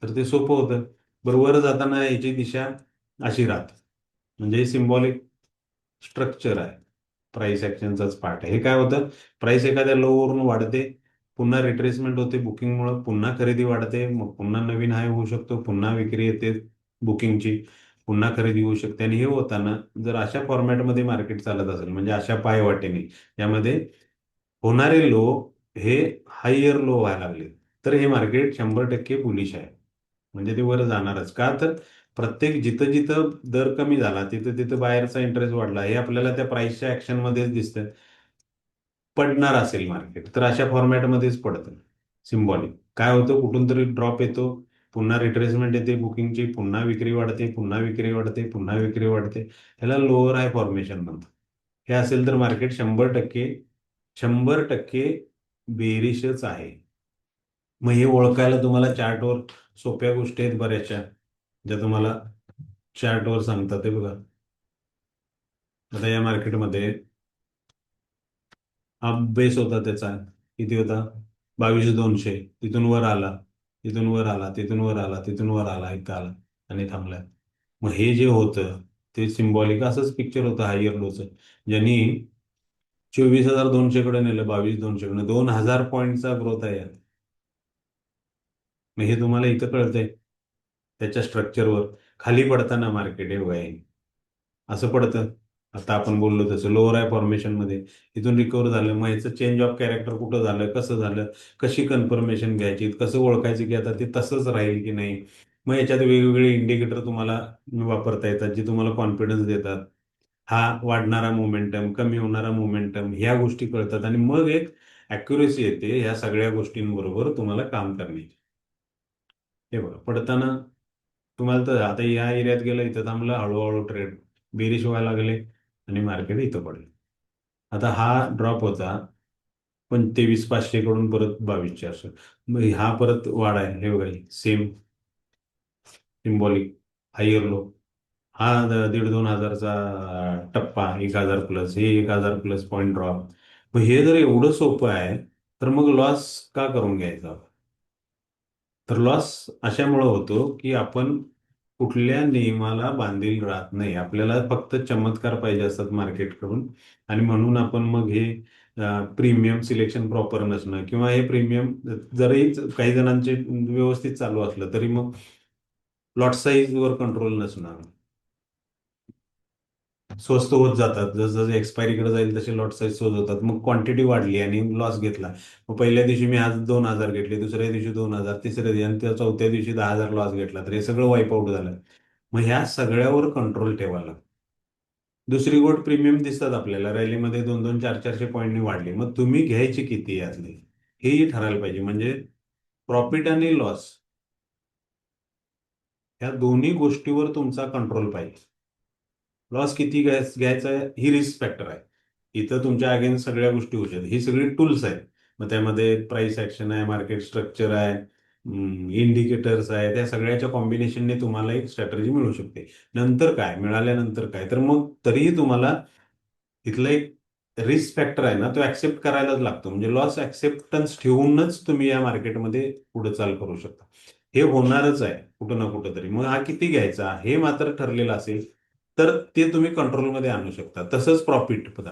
तर ते सोपं होतं. बरं, वर जाताना याची दिशा अशी राहते, म्हणजे सिम्बॉलिक स्ट्रक्चर आहे, प्राइस ऍक्शनचाच पार्ट आहे. हे काय होतं, प्राइस एखाद्या लो वरून वाढते, पुन्हा रिट्रेसमेंट होते बुकिंगमुळे, पुन्हा खरेदी वाढते, मग पुन्हा नवीन हाय होऊ शकतो, पुन्हा विक्री येते बुकिंगची, पुन्हा खरेदी होऊ शकते. आणि हे होताना जर अशा फॉर्मॅटमध्ये मार्केट चालत असेल, म्हणजे अशा पायवाटेने, यामध्ये होणारे लो हे हायर लो व्हायला लागले, तर हे मार्केट 100% बुलिश आहे. म्हणजे ते वर जाणारच. का तर प्रत्येक जिथं जिथं दर कमी झाला तिथं तिथं बाहेरचा इंटरेस्ट वाढला, हे आपल्याला त्या प्राइसच्या ऍक्शन मध्येच दिसतं. पडणार असेल मार्केट तर अशा फॉर्मॅटमध्येच पडतं. सिम्बॉलिक काय होतं, कुठून तरी ड्रॉप येतो, पुन्हा रिट्रेसमेंट येते बुकिंगची, पुन्हा विक्री वाढते, पुन्हा विक्री वाढते, पुन्हा विक्री वाढते. ह्याला लोअर हाय फॉर्मेशन म्हणतात. हे असेल तर मार्केट 100% बेरिशच आहे. मग हे ओळखायला तुम्हाला चार्टवर सोप्या गोष्टी आहेत बऱ्याचशा, ज्या तुम्हाला चार्टवर सांगतात. ते बघा, आता या मार्केटमध्ये हा बेस होता त्याचा, किती होता, 22,200. तिथून वर आला, तिथून वर आला, तिथून वर आला, तिथून वर आला, इथं आला आणि थांबलाय. मग हे जे होतं ते सिम्बॉलिक असंच पिक्चर होतं हायर लोचं, ज्यांनी 24,200 कडे नेलं, 22,200 कडे, 2,000 पॉईंटचा ग्रोथ आहे यात. मग हे तुम्हाला इथं कळतंय त्याच्या स्ट्रक्चरवर. खाली पडताना मार्केट हे बघा, असं पडतं. आता आपण बोललो तसं लोअर आय फॉर्मेशन मध्ये, इथून रिकवर झालं, मग याचं चेंज ऑफ कॅरेक्टर कुठं झालं, कसं झालं, कशी कन्फर्मेशन घ्यायची, कसं ओळखायचं की आता ते तसंच राहील की नाही. मग याच्यात वेगवेगळे इंडिकेटर तुम्हाला वापरता येतात, जे तुम्हाला कॉन्फिडन्स देतात. हा वाढणारा मोमेंटम, कमी होणारा मोमेंटम, ह्या गोष्टी कळतात, आणि मग एक अॅक्युरेसी येते ह्या सगळ्या गोष्टींबरोबर तुम्हाला काम करण्याची. हे बघा, पडताना तुम्हाला तर आता या एरियात गेलं, इथं थांबलं, हळूहळू ट्रेड बेरिश व्हायला लागले, आणि मार्केट इथं पडले. आता हा ड्रॉप होता पण 23,500 कडून परत 22,400. मग हा परत वाढ आहे, हे बघा सेम सिम्बॉलिक हायर लो. हा 1,500-2,000चा टप्पा, 1,000 प्लस, हे 1,000 प्लस पॉईंट ड्रॉप. मग हे जर एवढं सोपं आहे तर मग लॉस का करून घ्यायचा? तर लॉस अशामुळे होतो की आपण कुठल्या नियमाला बांधील राहत नाही. आपल्याला फक्त चमत्कार पाहिजे असतात मार्केटकडून, आणि म्हणून आपण मग हे प्रीमियम सिलेक्शन प्रॉपर नसणं, किंवा हे प्रीमियम जरी काही जणांचे व्यवस्थित चालू असलं तरी मग लॉट साईज वर कंट्रोल नसणं, स्वस्त होत जातात. जसं एक्सपायरीकडे जाईल तसे लॉट साईज स्वस्त होतात, मग क्वांटिटी वाढली आणि लॉस घेतला. मग पहिल्या दिवशी मी आज 2,000 घेतले, दुसऱ्या दिवशी 2,000, तिसऱ्या दिवशी, आणि त्या चौथ्या दिवशी 10,000 लॉस घेतला, तर हे सगळं वाईप आउट झालं. मग ह्या सगळ्यावर कंट्रोल ठेवायला. दुसरी गोष्ट, प्रीमियम दिसतात आपल्याला रॅलीमध्ये 2-2, 400-400 पॉईंटनी वाढली, मग तुम्ही घ्यायची किती यातली हेही ठरायला पाहिजे. म्हणजे प्रॉफिट आणि लॉस ह्या दोन्ही गोष्टीवर तुमचा कंट्रोल पाहिजे. लॉस किती घ्यायचा आहे ही रिस्क फॅक्टर आहे. इथं तुमच्या अगेन्स्ट सगळ्या गोष्टी होऊ शकतात. ही सगळी टूल्स आहेत. मग त्यामध्ये प्राइस ऍक्शन आहे, मार्केट स्ट्रक्चर आहे, इंडिकेटर्स आहेत. त्या सगळ्याच्या कॉम्बिनेशनने तुम्हाला एक स्ट्रॅटर्जी मिळू शकते. नंतर काय, मिळाल्यानंतर काय, तर मग तरीही तुम्हाला इथलं एक रिस्क फॅक्टर आहे ना, तो ऍक्सेप्ट करायलाच लागतो. म्हणजे लॉस ऍक्सेप्टन्स ठेवूनच तुम्ही या मार्केटमध्ये पुढे चाल करू शकता. हे होणारच आहे कुठं ना कुठं तरी. मग हा किती घ्यायचा हे मात्र ठरलेलं असेल तर ते तुम्ही कंट्रोलमध्ये आणू शकता. तसंच प्रॉफिट बघा.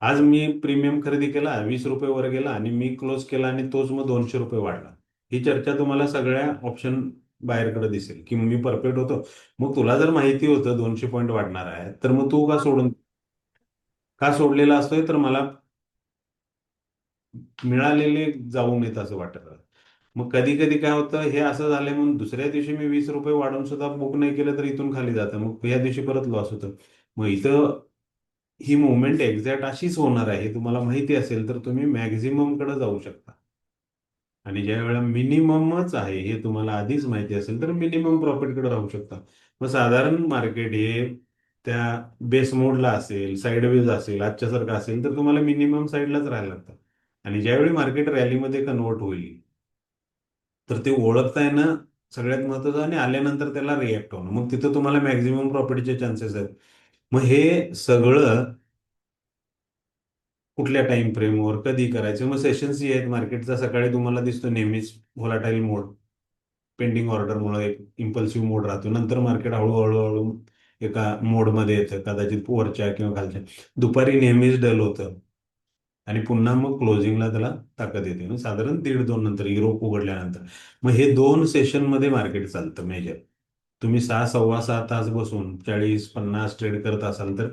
आज मी प्रीमियम खरेदी केला, 20 रुपये वर गेला आणि मी क्लोज केला आणि तोच मग 200 रुपये वाढला. ही चर्चा तुम्हाला सगळ्या ऑप्शन बाहेरकडे दिसेल की मी परफेक्ट होतो. मग तुला जर माहिती होतं 200 पॉईंट वाढणार आहे तर मग तू का सोडलेला असतोय, तर मला मिळालेले जाऊ नयेत असं वाटत. मग कधी कधी काय होतं, हे असं झालंय म्हणून दुसऱ्या दिवशी मी 20 रुपये वाढवून सुद्धा बुक नाही केलं तर इथून खाली जातं. मग या दिवशी परत लॉस होतं. मग इथं ही मुवमेंट एक्झॅक्ट अशीच होणार आहे हे तुम्हाला माहिती असेल तर तुम्ही मॅक्झिमम कडे जाऊ शकता. आणि ज्या वेळेला मिनिममच आहे हे तुम्हाला आधीच माहिती असेल तर मिनिमम प्रॉफिटकडे राहू शकता. मग साधारण मार्केट हे त्या बेस मोडला असेल, साईडवेज असेल, आजच्या सारखं असेल तर तुम्हाला मिनिमम साईडलाच राहायला लागतं. आणि ज्यावेळी मार्केट रॅलीमध्ये कन्वर्ट होईल तर ते ओळखता येणं सगळ्यात महत्वाचं आणि आल्यानंतर त्याला रिॲक्ट होणं. मग तिथं तुम्हाला मॅक्झिमम प्रॉफिटचे चान्सेस आहेत. मग हे सगळं कुठल्या टाइम फ्रेमवर कधी करायचं. मग सेशन्स जे आहेत मार्केटचा, सकाळी तुम्हाला दिसतो नेहमीच व्होलाटाईल मोड, पेंडिंग ऑर्डरमुळे एक इम्पल्सिव्ह मोड राहतो. नंतर मार्केट हळूहळू हळू एका मोडमध्ये येतं, कदाचित वरच्या किंवा खालच्या. दुपारी नेहमीच डल होतं आणि पुन्हा मग क्लोजिंगला त्याला ताकद येते. मग साधारण 1:30-2 नंतर युरोप उघडल्यानंतर. मग हे 2 सेशनमध्ये मार्केट चालतं मेजर. तुम्ही 6 सव्वा 6 तास बसून 40-50 ट्रेड करत असाल तर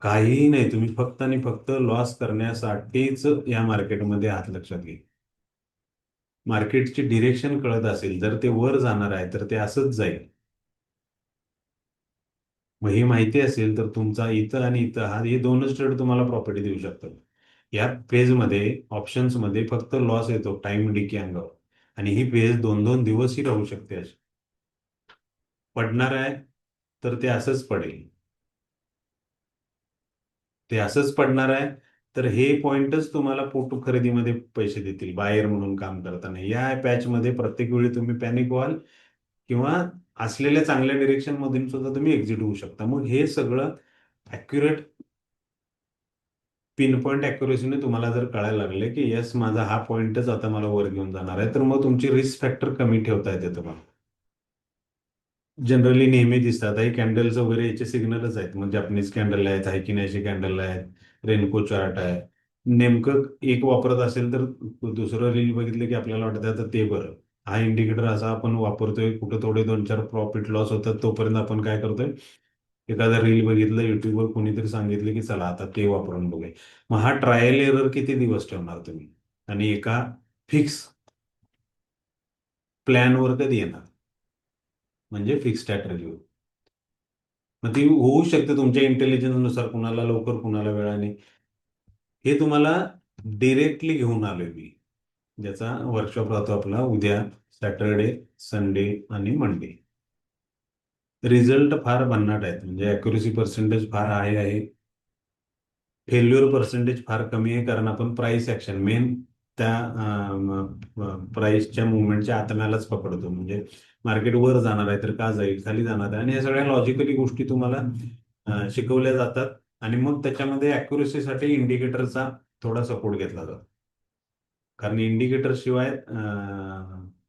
काहीही नाही, तुम्ही फक्त आणि फक्त लॉस करण्यासाठीच या मार्केटमध्ये आहात, लक्षात घे. मार्केटची डिरेक्शन कळत असेल, जर ते वर जाणार आहे तर ते असंच जाईल. मग हे माहिती असेल तर तुमचा इथं आणि इथं हे दोनच ट्रेड तुम्हाला प्रॉफिट देऊ शकतात. या फेजमध्ये ऑप्शन्समध्ये फक्त लॉस येतो टाइम डिके अंगावर. आणि ही फेज 2-2 दिवसही राहू शकते अशी. पडणार आहे तर ते असंच पडेल. ते असंच पडणार आहे. तर हे पॉइंटच तुम्हाला पोटू खरेदीमध्ये पैसे देतील बायर म्हणून काम करताना. या पॅचमध्ये प्रत्येक वेळी तुम्ही पॅनिक व्हाल किंवा असलेल्या चांगल्या डिरेक्शन मधून सुद्धा तुम्ही एक्झिट होऊ शकता. मग हे सगळं अॅक्युरेट पिन पॉईंट अॅक्युरेसीने तुम्हाला जर कळायला लागले की येस माझा हा पॉइंटच आता मला वर घेऊन जाणार आहे, तर मग तुमची रिस्क फॅक्टर कमी ठेवता येते तुम्हाला. जनरली नेहमी दिसतात हे कॅन्डल्स वगैरे याचे सिग्नलच आहेत. मग जॅपनीज कॅन्डल आहेत, हायकिनाशी कॅन्डल आहेत, रेनको चार्ट आहे. नेमकं एक वापरत असेल तर दुसरं रील बघितलं की आपल्याला वाटतं आता ते बरं. हा इंडिकेटर असा आपण वापरतोय, कुठं थोडे 2-4 प्रॉफिट लॉस होतात तोपर्यंत आपण काय करतोय, एखादा रील बघितलं युट्यूबवर कोणीतरी सांगितलं की चला आता ते वापरून बघूया. मग हा ट्रायल एरर किती दिवस ठेवणार तुम्ही आणि एका फिक्स प्लॅनवर कधी येणार, म्हणजे फिक्स स्ट्रॅटर्जीवर. मग ती होऊ शकते तुमच्या इंटेलिजन्सनुसार, कुणाला लवकर कुणाला वेळाने. हे तुम्हाला डिरेक्टली घेऊन आलोय मी, ज्याचा वर्कशॉप राहतो आपला उद्या, सॅटरडे, संडे आणि मंडे. रिझल्ट फार भन्नाट आहेत, म्हणजे अॅक्युरेसी पर्सेंटेज फार आहे. फेल्युअर पर्सेंटेज फार कमी आहे, कारण आपण प्राइस ऍक्शन मेन त्या प्राइसच्या मुवमेंटच्या आत्म्यालाच पकडतो. म्हणजे मार्केट वर जाणार आहे तर का जाईल, खाली जाणार आहे, आणि या सगळ्या लॉजिकली गोष्टी तुम्हाला शिकवल्या जातात. आणि मग त्याच्यामध्ये अॅक्युरेसीसाठी इंडिकेटरचा थोडा सपोर्ट घेतला जातो. कारण इंडिकेटर शिवाय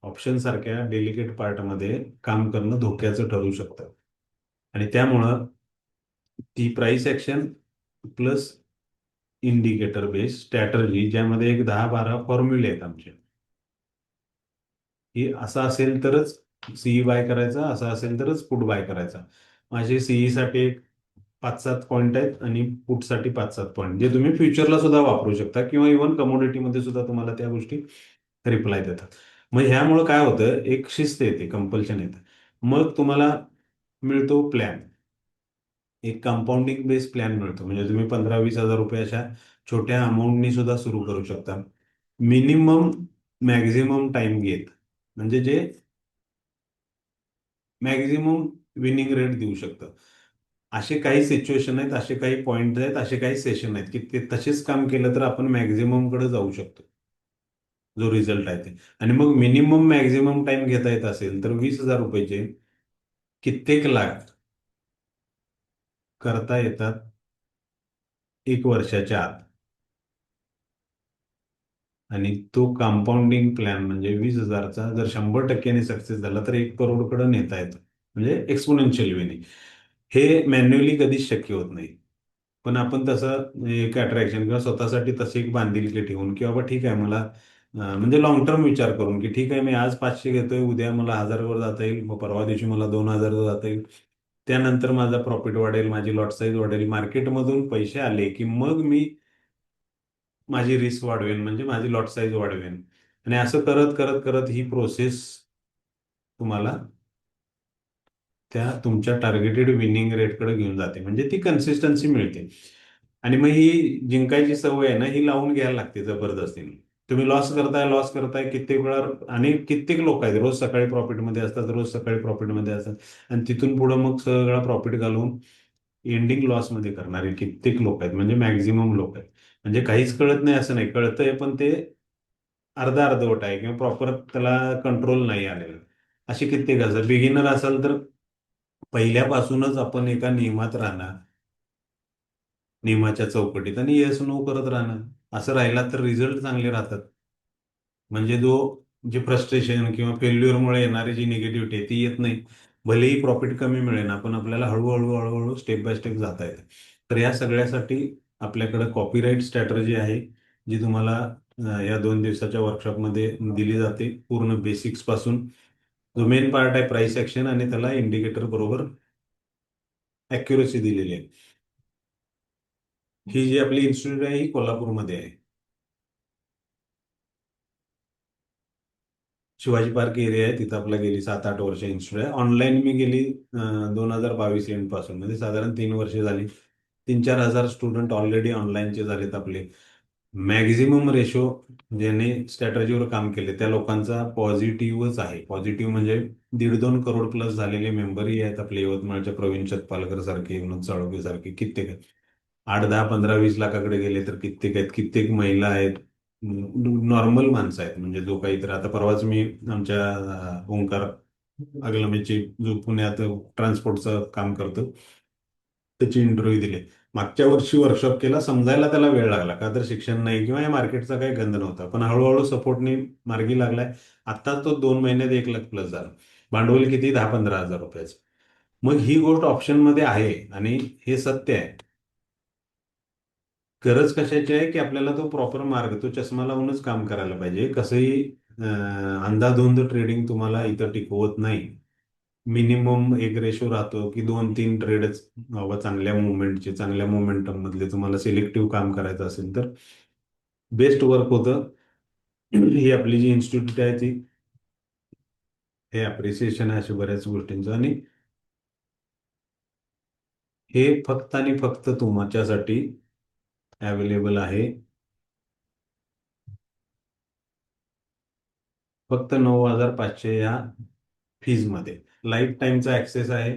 ऑप्शन सारख्या डेलिकेट पार्टमध्ये काम करणं धोक्याचं ठरू शकतं. आणि त्यामुळं ती price action plus indicator base strategy, ज्यामध्ये एक 10-12 फॉर्म्युले आहेत आमचे, की असं असेल तरच सीई बाय करायचा, असं असेल तरच पुट बाय करायचा. माझे सीई साठी एक 5-7 पॉईंट आहेत आणि पुटसाठी 5-7 पॉईंट, जे तुम्ही फ्युचरला सुद्धा वापरू शकता किंवा इव्हन कमोडिटीमध्ये सुद्धा तुम्हाला त्या गोष्टी रिप्लाय देतात. मग ह्यामुळं काय होतं, एक शिस्त येते, कंपल्शन येतं. मग तुम्हाला मिळतो प्लॅन, एक कंपाऊंडिंग बेस प्लॅन मिळतो. म्हणजे तुम्ही 15-20 हजार रुपये अशा छोट्या अमाऊंटनी सुद्धा सुरू करू शकता, मिनिमम मॅक्झिमम टाइम घेत. म्हणजे जे मॅक्झिमम विनिंग रेट देऊ शकतं. असे काही सिच्युएशन आहेत, असे काही पॉइंट आहेत, असे काही सेशन आहेत की ते तसेच काम केलं तर आपण मॅक्झिमम कडे जाऊ शकतो, जो रिझल्ट आहे ते. आणि मग मिनिमम मॅक्झिमम टाइम घेता येत असेल तर 20,000 रुपयाचे कित्येक लाख करता येतात 1 वर्षाच्या आत. आणि तो कंपाऊंडिंग प्लॅन म्हणजे 20,000चा जर 100% सक्सेस झाला तर 1 करोडकडे नेता येतो, म्हणजे एक्सपोनेन्शियल विनिंग. हे मॅन्युअली कधीच शक्य होत नाही. पण आपण तसं एक अट्रॅक्शन किंवा स्वतःसाठी तशी एक बांधिलकी ठेवून की बाबा ठीक आहे मला म्हणजे लॉंग टर्म विचार करून की ठीक आहे मी आज 500 घेतोय, उद्या मला 1,000 वर जाता येईल, मग परवा दिवशी मला 2,000 वर जाता येईल, त्यानंतर माझा प्रॉफिट वाढेल, माझी लॉट साईज वाढेल, मार्केटमधून पैसे आले की मग मी माझी रिस्क वाढवेन, म्हणजे माझी लॉट साईज वाढवेन. आणि असं करत करत करत ही प्रोसेस तुम्हाला त्या तुमच्या टार्गेटेड विनिंग रेटकडे घेऊन जाते, म्हणजे ती कन्सिस्टन्सी मिळते. आणि मग ही जिंकायची सवय आहे ना, ही लावून घ्यायला लागते जबरदस्तीने. तुम्ही लॉस करताय कित्येक वेळा, आणि कित्येक लोक आहेत रोज सकाळी प्रॉफिटमध्ये असतात, रोज सकाळी प्रॉफिटमध्ये असतात, आणि तिथून पुढे मग सगळा प्रॉफिट घालून एंडिंग लॉसमध्ये करणारे कित्येक लोक आहेत, म्हणजे मॅक्झिमम लोक आहेत. म्हणजे काहीच कळत नाही असं नाही, कळतंय पण ते अर्धा अर्धवट आहे किंवा प्रॉपर त्याला कंट्रोल नाही आलेलं. असे कित्येक असतात. बिगिनर असाल तर पहिल्यापासूनच आपण एका नियमात राहणार, नियमाच्या चौकटीत, आणि येस नो करत राहणार. असं राहिला तर रिझल्ट चांगले राहतात. म्हणजे जे फ्रस्ट्रेशन किंवा फेल्युअरमुळे येणारी जी निगेटिव्हिटी आहे ती येत नाही. भलेही प्रॉफिट कमी मिळेल, पण आपल्याला हळूहळू हळूहळू स्टेप बाय स्टेप जाता येते. तर या सगळ्यासाठी आपल्याकडे कॉपीराईट स्ट्रॅटर्जी आहे, जी तुम्हाला या 2 दिवसाच्या वर्कशॉपमध्ये दिली जाते. पूर्ण बेसिक्स पासून जो मेन पार्ट आहे प्राइस ऍक्शन, आणि त्याला इंडिकेटर बरोबर अॅक्युरेसी दिलेली आहे. ही जी आपली इन्स्टिट्यूट आहे ही कोल्हापूरमध्ये आहे. शिवाजी पार्क एरिया आहे तिथं आपला गेली 7-8 वर्ष इन्स्टिट्यूट आहे. ऑनलाईन मी गेली 2022 एंड पासून, म्हणजे साधारण 3 वर्ष झाली. 3-4 हजार स्टुडंट ऑलरेडी ऑनलाईनचे झालेत आपले. मॅक्झिमम रेशो ज्याने स्ट्रॅटर्जीवर काम केले त्या लोकांचा पॉझिटिव्हच आहे. पॉझिटिव्ह म्हणजे 1.5-2 करोड प्लस झालेले मेंबरही आहेत आपले यवतमाळच्या प्रवीण पालकर सारखे, विनोद साळोखे सारखे कित्येक आहेत. 8, 10, 15, 20 लाखाकडे गेले तर कित्येक आहेत. कित्येक महिला आहेत, नॉर्मल माणसं आहेत. म्हणजे जो काही तर आता परवाच मी आमच्या ओंकार अगलमेची, जो पुण्यात ट्रान्सपोर्टचं काम करतो, त्याची इंटरव्ह्यू दिली. मागच्या वर्षी वर्कशॉप केला, समजायला त्याला वेळ लागला, का तर शिक्षण नाही किंवा या मार्केटचा काही गंध नव्हता, पण हळूहळू सपोर्टने मार्गी लागलाय. आता तो 2 महिन्यात 1 लाख प्लस झाला. भांडवल किती? 10-15 हजार रुपयाचं. मग ही गोष्ट ऑप्शनमध्ये आहे, आणि हे सत्य आहे. गरज कशाची आहे की आपल्याला तो प्रॉपर मार्ग, तो चष्मा लावूनच काम करायला पाहिजे. कसंही अंधाधुंद ट्रेडिंग तुम्हाला इथं टिकवत नाही. मिनिमम एक रेशो राहतो की 2-3 ट्रेडच बाबा चांगल्या मुवमेंटचे, चांगल्या मोमेंटम मधले, तुम्हाला सिलेक्टिव्ह काम करायचं असेल तर बेस्ट वर्क होतं. ही आपली जी इन्स्टिट्यूट आहे ती, हे अप्रिसिएशन आहे अशा बऱ्याच गोष्टींचं. आणि हे फक्त आणि फक्त तुमच्यासाठी अवेलेबल आहे. फक्त 9,500 या फीजमध्ये लाईफ टाईमचा ऍक्सेस आहे.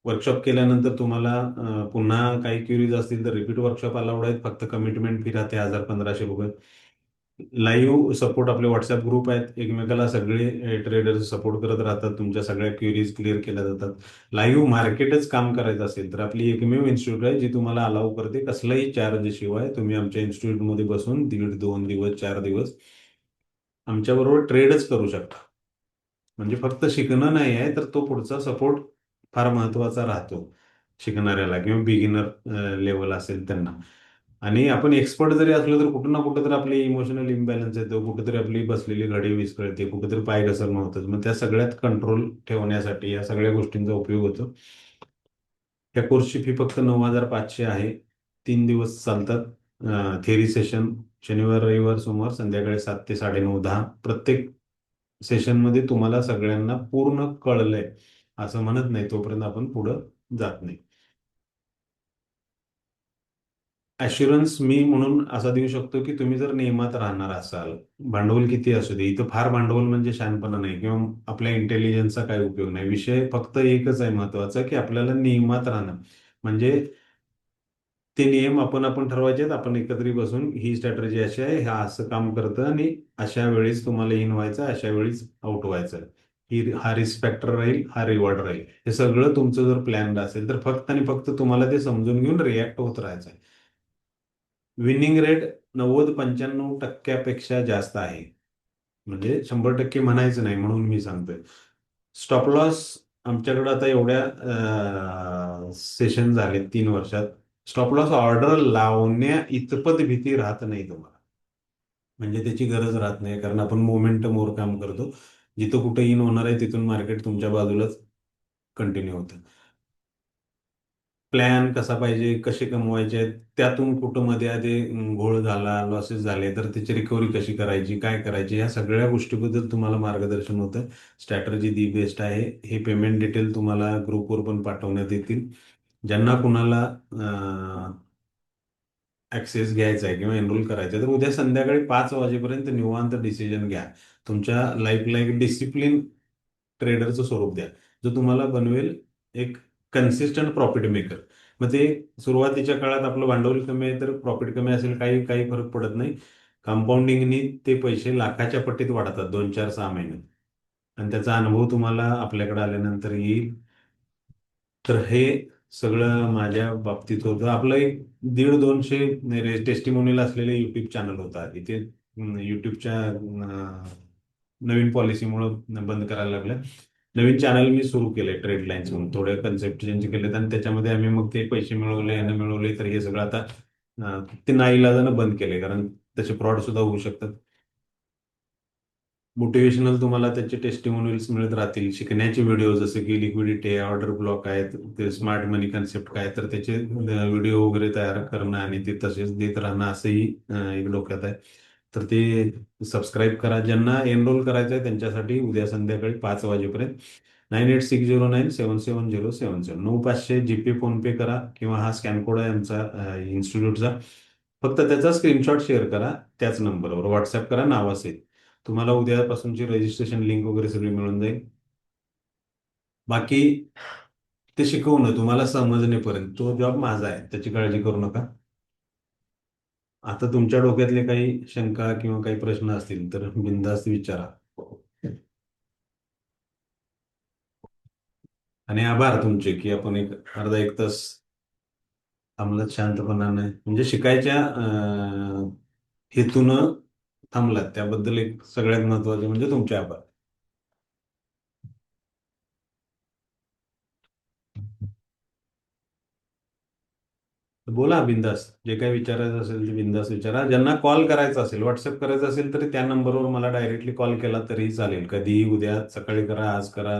वर्कशॉप केल्यानंतर तुम्हाला पुन्हा काही क्युरीज असतील तर रिपीट वर्कशॉप अलाउड आहेत. फक्त कमिटमेंट फी राहते 1,000-1,500 रुपये. लाईव्ह सपोर्ट, आपले व्हॉट्सअप ग्रुप आहेत, एकमेकाला सगळे ट्रेडर्स सपोर्ट करत राहतात, तुमच्या सगळ्या क्युरीज क्लिअर केल्या जातात. लाईव्ह मार्केटच काम करायचं असेल तर आपली एकमेव इन्स्टिट्यूट आहे जी तुम्हाला अलाउ करते कसलाही चार्ज शिवाय तुम्ही आमच्या इन्स्टिट्यूटमध्ये बसून 1.5-2 दिवस 4 दिवस आमच्याबरोबर ट्रेडच करू शकता. म्हणजे फक्त शिकणं नाही आहे, तर तो पुढचा सपोर्ट फार महत्वाचा राहतो शिकणाऱ्याला किंवा बिगिनर लेवल असेल त्यांना. आणि आपण एक्सपर्ट जरी असलो तर कुठं ना कुठं तर आपली इमोशनल इम्बॅलन्स येतो, कुठेतरी आपली बसलेली घडी विस्कळते, कुठेतरी पाय घसरणं होतं. मग त्या सगळ्यात कंट्रोल ठेवण्यासाठी या सगळ्या गोष्टींचा उपयोग होतो. या कोर्सची फी फक्त 9,500 आहे. 3 दिवस चालतात. थेरी सेशन शनिवार, रविवार, सोमवार संध्याकाळी 7 ते 9:30, 10. प्रत्येक सेशनमध्ये तुम्हाला सगळ्यांना पूर्ण कळलंय असं म्हणत नाही तोपर्यंत आपण पुढं जात नाही. अश्युरन्स मी म्हणून असा देऊ शकतो की तुम्ही जर नियमात राहणार असाल, भांडवल किती असू दे, इथं फार भांडवल म्हणजे शहाणपणा नाही किंवा आपल्या इंटेलिजन्सचा काही उपयोग नाही. विषय फक्त एकच आहे महत्वाचा, की आपल्याला नियमात राहणं. म्हणजे ते नियम आपण आपण ठरवायचे आहेत. आपण एकत्रित बसून ही स्ट्रॅटर्जी अशी आहे, ह्या असं काम करतं आणि अशा वेळेस तुम्हाला इन व्हायचं, अशा वेळेस आउट व्हायचं. हा रिस्क फॅक्टर राहील, हा रिवॉर्ड राहील. हे सगळं तुमचं जर प्लॅन असेल तर फक्त आणि फक्त तुम्हाला ते समजून घेऊन रिॲक्ट होत राहायचं आहे. विनिंग रेट 90-95% जास्त आहे. म्हणजे 100% म्हणायचं नाही म्हणून मी सांगतोय. स्टॉप लॉस आमच्याकडे आता एवढ्या सेशन झाले 3 वर्षात. स्टॉप लॉस ऑर्डर लावण्या इतपत भीती राहत नाही तुम्हाला. म्हणजे त्याची गरज राहत नाही, कारण आपण मोमेंटमवर काम करतो. जिथं कुठं इन होणार आहे तिथून मार्केट तुमच्या बाजूलाच कंटिन्यू होतं. प्लॅन कसा पाहिजे, कसे कमवायचे आहेत, त्यातून कुठं मध्ये आधी घोळ झाला, लॉसेस झाले तर त्याची रिकव्हरी कशी करायची, काय करायची, या सगळ्या गोष्टीबद्दल तुम्हाला मार्गदर्शन होतं. स्ट्रॅटर्जी दी बेस्ट आहे. हे पेमेंट डिटेल तुम्हाला ग्रुपवर पण पाठवण्यात येतील. ज्यांना कुणाला ऍक्सेस घ्यायचा आहे किंवा एनरोल करायचं आहे तर उद्या संध्याकाळी 5 वाजेपर्यंत निवांत डिसिजन घ्या. तुमच्या लाईफला एक डिसिप्लिन ट्रेडरचं स्वरूप द्या, जो तुम्हाला बनवेल एक कन्सिस्टंट प्रॉफिट मेकर. मग ते सुरुवातीच्या काळात आपलं भांडवल कमी आहे तर प्रॉफिट कमी असेल, काही काही फरक पडत नाही. कंपाऊंडिंगनी ते पैसे लाखाच्या पट्टीत वाढतात 2-4-6 महिन्यात. आणि त्याचा अनुभव तुम्हाला आपल्याकडे आल्यानंतर येईल. तर हे सगळं माझ्या बाबतीत होतं. आपलं एक 150-200 टेस्टिमोनियल असलेले युट्यूब चॅनल होता. इथे युट्यूबच्या नवीन पॉलिसीमुळे बंद करायला लागलं. नवीन चॅनल मी सुरू केलंय ट्रेड लाईन्स म्हणून. थोडे कन्सेप्ट चेंज केलेत आणि त्याच्यामध्ये आम्ही मग ते पैसे मिळवले आणि मिळवले, तर हे सगळं आता ते नाईलाजानं बंद केले, कारण त्याचे फ्रॉड सुद्धा होऊ शकतात. मोटिवेशनल तुम्हाला त्याचे टेस्टिमोनियल्स मिळत राहतील. शिकण्याचे व्हिडिओ जसे की लिक्विडिटी आहे, ऑर्डर ब्लॉक आहेत, ते स्मार्ट मनी कन्सेप्ट काय, तर त्याचे व्हिडिओ वगैरे तयार करणं आणि ते तसेच देत राहणं असंही एक डोक्यात आहे. तर ते सबस्क्राईब करा. ज्यांना एनरोल करायचं आहे त्यांच्यासाठी उद्या संध्याकाळी 5 वाजेपर्यंत 9860977077 9500 जीपे फोनपे करा किंवा हा स्कॅन कोड आहे आमचा इन्स्टिट्यूटचा. फक्त त्याचा स्क्रीनशॉट शेअर करा, त्याच नंबरवर व्हॉट्सअप करा नावासहित. तुम्हाला उद्यापासूनची रजिस्ट्रेशन लिंक वगैरे सगळी मिळून जाईल. बाकी ते शिकवणं तुम्हाला समजण्यापर्यंत तो जॉब माझा आहे, त्याची काळजी करू नका. आता तुमच्या डोक्यातले काही शंका किंवा काही प्रश्न असतील तर बिनधास्त विचारा. आणि आभार तुमचे की आपण एक अर्धा एक तास थांबलात शांतपणाने, म्हणजे शिकायच्या हेतून थांबलात, त्याबद्दल एक सगळ्यात महत्वाचे म्हणजे तुमचे आभार. बोला बिंदास, जे काही विचारायचं असेल ते बिंदास विचारा. ज्यांना कॉल करायचा असेल, व्हॉट्सअप करायचं असेल तरी त्या नंबरवर मला डायरेक्टली कॉल केला तरीही चालेल. कधीही, उद्या सकाळी करा, आज करा,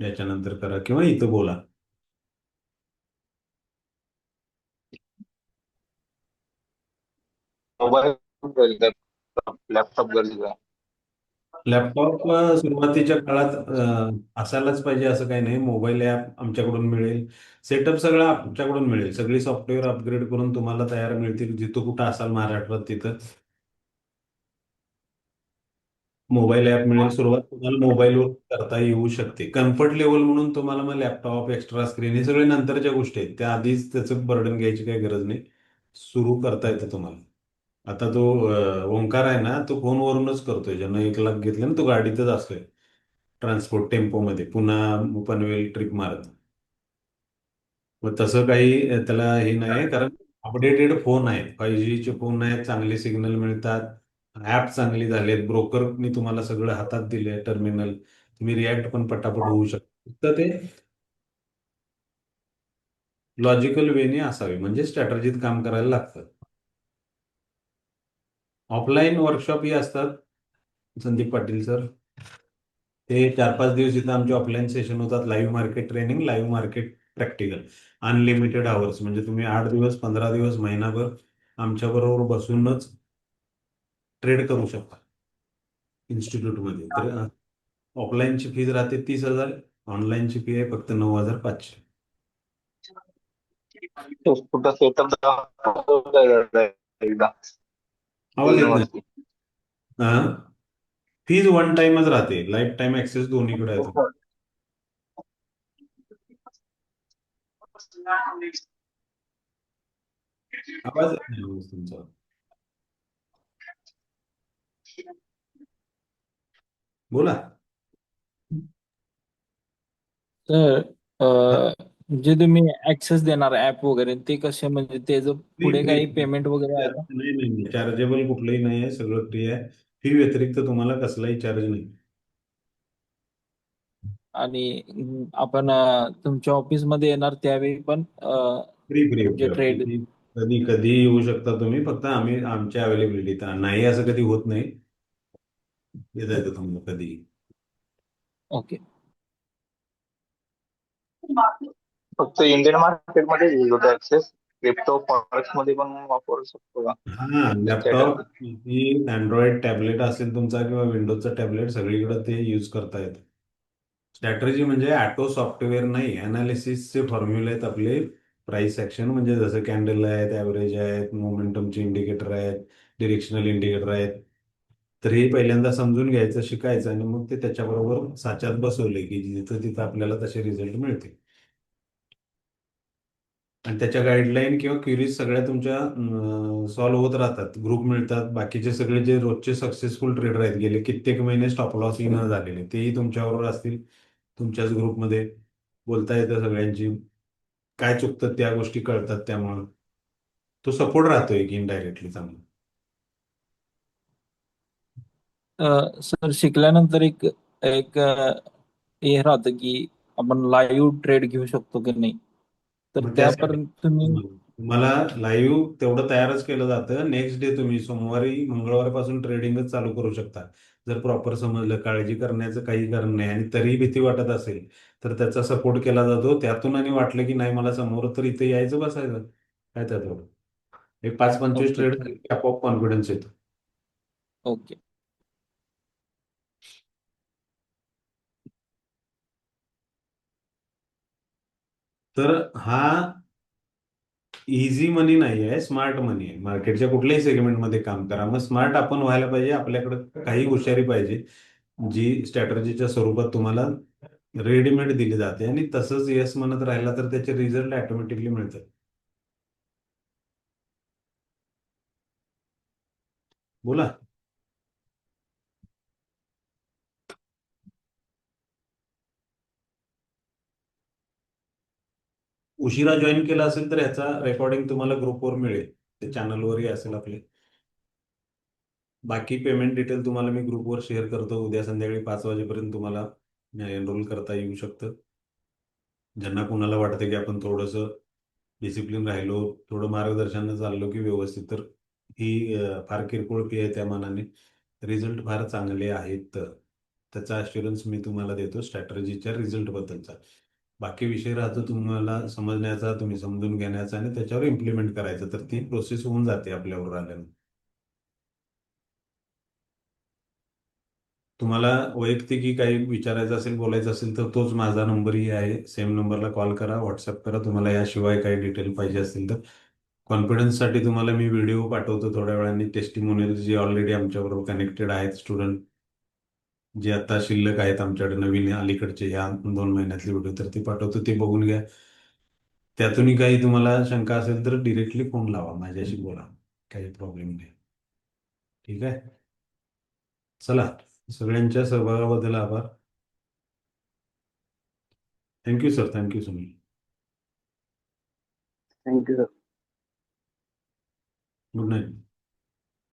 याच्यानंतर करा किंवा इथं बोला. मोबाईल लॅपटॉप गरजेचा आहे. लॅपटॉप सुरुवातीच्या काळात असायलाच पाहिजे असं काही नाही. मोबाईल ॲप आमच्याकडून मिळेल, सेटअप सगळं आमच्याकडून मिळेल. सगळी सॉफ्टवेअर अपग्रेड करून तुम्हाला तयार मिळतील. जिथं कुठं असाल महाराष्ट्रात तिथं मोबाईल ॲप मिळेल. सुरुवात तुम्हाला मोबाईलवर करता येऊ शकते. कम्फर्ट लेवल म्हणून तुम्हाला मग लॅपटॉप, एक्स्ट्रा स्क्रीन, हे सगळे नंतरच्या गोष्टी आहेत. त्या आधीच त्याचं बर्डन घ्यायची काही गरज नाही. सुरू करता येतं तुम्हाला. आता तो ओंकार आहे ना, तो फोनवरूनच करतोय. ज्यानं 1 लाख घेतले ना, तो गाडीतच असतोय, ट्रान्सपोर्ट टेम्पोमध्ये पुन्हा पनवेल ट्रिप मारत. मग तसं काही त्याला हे नाही, कारण अपडेटेड फोन आहेत, 5Gचे फोन आहेत, चांगले सिग्नल मिळतात, ऍप चांगली झालेत, ब्रोकरनी तुम्हाला सगळं हातात दिले टर्मिनल, तुम्ही रिॲक्ट पण पटापट होऊ शकता. तर ते लॉजिकल वेने असावे, म्हणजे स्ट्रॅटर्जीत काम करायला लागतं. ऑफलाईन वर्कशॉपही असतात संदीप पाटील सर. ते 4-5 दिवस इथं आमचे ऑफलाईन सेशन होतात. Live market training, live market practical, unlimited hours. म्हणजे तुम्ही 8 दिवस, 15 दिवस, महिनाभर आमच्याबरोबर बसूनच ट्रेड करू शकता इन्स्टिट्यूटमध्ये. तर ऑफलाईनची फीज राहते 30,000, ऑनलाईनची फी आहे फक्त 9,500. कुठं सेटअप एकदा आवाज येत नाही. स्क्रीनवरती. हा, फीज वन टाइमच राहते, लाईफ टाइम ऍक्सेस दोन्हीकडे आहे. आवाज येत नाही व्यवस्थित तुमचा. बोला. तर हा, जे तुम्ही ऍक्सेस देणार ऍप वगैरे ते कसे, म्हणजे त्याचं फ्री पुढे फ्री काही पेमेंट वगैरे आहे का? नाही नाही नाही, चार्जेबल कुठलंही नाही आहे, सगळं फ्री आहे. फी व्यतिरिक्त तुम्हाला कसलाही चार्ज नाही. आणि आपण तुमच्या ऑफिसमध्ये येणार त्यावेळी पण फ्री फ्री जे ओके ओके, ट्रेड. ती कधी कधी येऊ शकता तुम्ही, फक्त आम्ही आमच्या अवेलेबिलिटी नाही असं कधी होत नाही. येता येतं तुम्हाला कधी. ओके. फक्त इंडियन मार्केटमध्ये येईल होतं ऍक्सेस. क्रिप्टो फॉरेक्स मध्ये पण वापरू शकतो का हा, laptop, strategy? PC, Android tablet असेल तुमचा किंवा विंडोजचा टॅबलेट, सगळीकडे ते यूज करता येतं. स्ट्रॅटर्जी म्हणजे ॲटो सॉफ्टवेअर नाही, अनालिसिसचे फॉर्म्युले आहेत आपले. प्राइस ॲक्शन म्हणजे जसं कॅन्डल आहेत, ॲव्हरेज आहेत, मोमेंटमचे इंडिकेटर आहेत, डिरेक्शनल इंडिकेटर आहेत. तर हे पहिल्यांदा समजून घ्यायचं, शिकायचं, आणि मग ते त्याच्याबरोबर साच्यात बसवले की जिथं तिथं आपल्याला तसे रिझल्ट मिळतील. आणि त्याच्या गाईडलाईन किंवा क्युरीज सगळ्या तुमच्या सॉल्व्ह होत राहतात. ग्रुप मिळतात, बाकीचे सगळे जे रोजचे सक्सेसफुल ट्रेडर आहेत, गेले कित्येक महिने स्टॉप लॉस न झालेले, तेही तुमच्याबरोबर असतील. तुमच्याच ग्रुपमध्ये बोलता येतं सगळ्यांची, काय चुकतं त्या गोष्टी कळतात, त्यामुळं तो सपोर्ट राहतोय की इनडायरेक्टली चांगला. सर शिकल्यानंतर एक एक हे राहतं की आपण लाईव्ह ट्रेड घेऊ शकतो की नाही, तर मग त्यासाठी त्यापर्यंत तुम्ही. तुम्हाला लाईव्ह तेवढं तयारच केलं जातं. नेक्स्ट डे तुम्ही सोमवारी मंगळवारपासून ट्रेडिंगच चालू करू शकता. जर प्रॉपर समजलं, काळजी करण्याचं काही कारण नाही, आणि तरीही भीती वाटत असेल तर त्याचा सपोर्ट केला जातो त्यातून. आणि वाटलं की नाही मला समोर, तर इथे यायचं, बसायचं, काय त्यात एवढं. एक 5-25 ओके. ट्रेड आपोआप कॉन्फिडन्स येतो. ओके. तर हा इझी मनी नाही आहे, स्मार्ट मनी आहे. मार्केटच्या कुठल्याही सेगमेंटमध्ये काम करा, मग स्मार्ट आपण व्हायला पाहिजे. आपल्याकडे काही हुशारी पाहिजे जी स्ट्रॅटर्जीच्या स्वरूपात तुम्हाला रेडीमेड दिली जाते, आणि तसंच येस म्हणत राहिला तर त्याचे रिझल्ट ऑटोमॅटिकली मिळतात. बोला. उशिरा जॉईन केला असेल तर ह्याचा रेकॉर्डिंग तुम्हाला ग्रुपवर मिळेल, ते चॅनलवरही असेल आपले. बाकी पेमेंट डिटेल तुम्हाला मी ग्रुपवर शेअर करतो. उद्या संध्याकाळी 5 वाजेपर्यंत तुम्हाला एनरोल करता येऊ शकतं. ज्यांना कुणाला वाटतं की आपण थोडंसं डिसिप्लिन राहिलो, थोडं मार्गदर्शनानं चाललो की व्यवस्थित, तर ही फार किरकोळ फी आहे त्या मानाने. रिझल्ट फार चांगले आहेत. त्याचा अश्युरन्स मी तुम्हाला देतो स्ट्रॅटर्जीच्या रिझल्टबद्दलचा. बाकी विषय राहतो तुम्हाला समजण्याचा, तुम्ही समजून घेण्याचा, आणि त्याच्यावर इम्प्लिमेंट करायचं, तर ती प्रोसेस होऊन जाते आपल्यावर आल्यानं. तुम्हाला वैयक्तिक काही विचारायचं असेल, बोलायचं असेल, तर तोच माझा नंबरही आहे. सेम नंबरला कॉल करा, व्हॉट्सअप करा. तुम्हाला याशिवाय काही डिटेल पाहिजे असतील तर. कॉन्फिडन्ससाठी तुम्हाला मी व्हिडिओ पाठवतो थोड्या वेळाने, टेस्टिमोनियल जे ऑलरेडी आमच्याबरोबर कनेक्टेड आहेत स्टुडंट, जे आता शिल्लक आहेत आमच्याकडे नवीन अलीकडचे ह्या 2 महिन्यातले व्हिडिओ, तर ते पाठवतो, ते बघून घ्या. त्यातूनही काही तुम्हाला शंका असेल तर डिरेक्टली फोन लावा, माझ्याशी बोला, काही प्रॉब्लेम नाही. ठीक आहे. चला, सगळ्यांच्या सहभागाबद्दल आभार. Thank you sir, thank you Sunil. Thank you. Good night.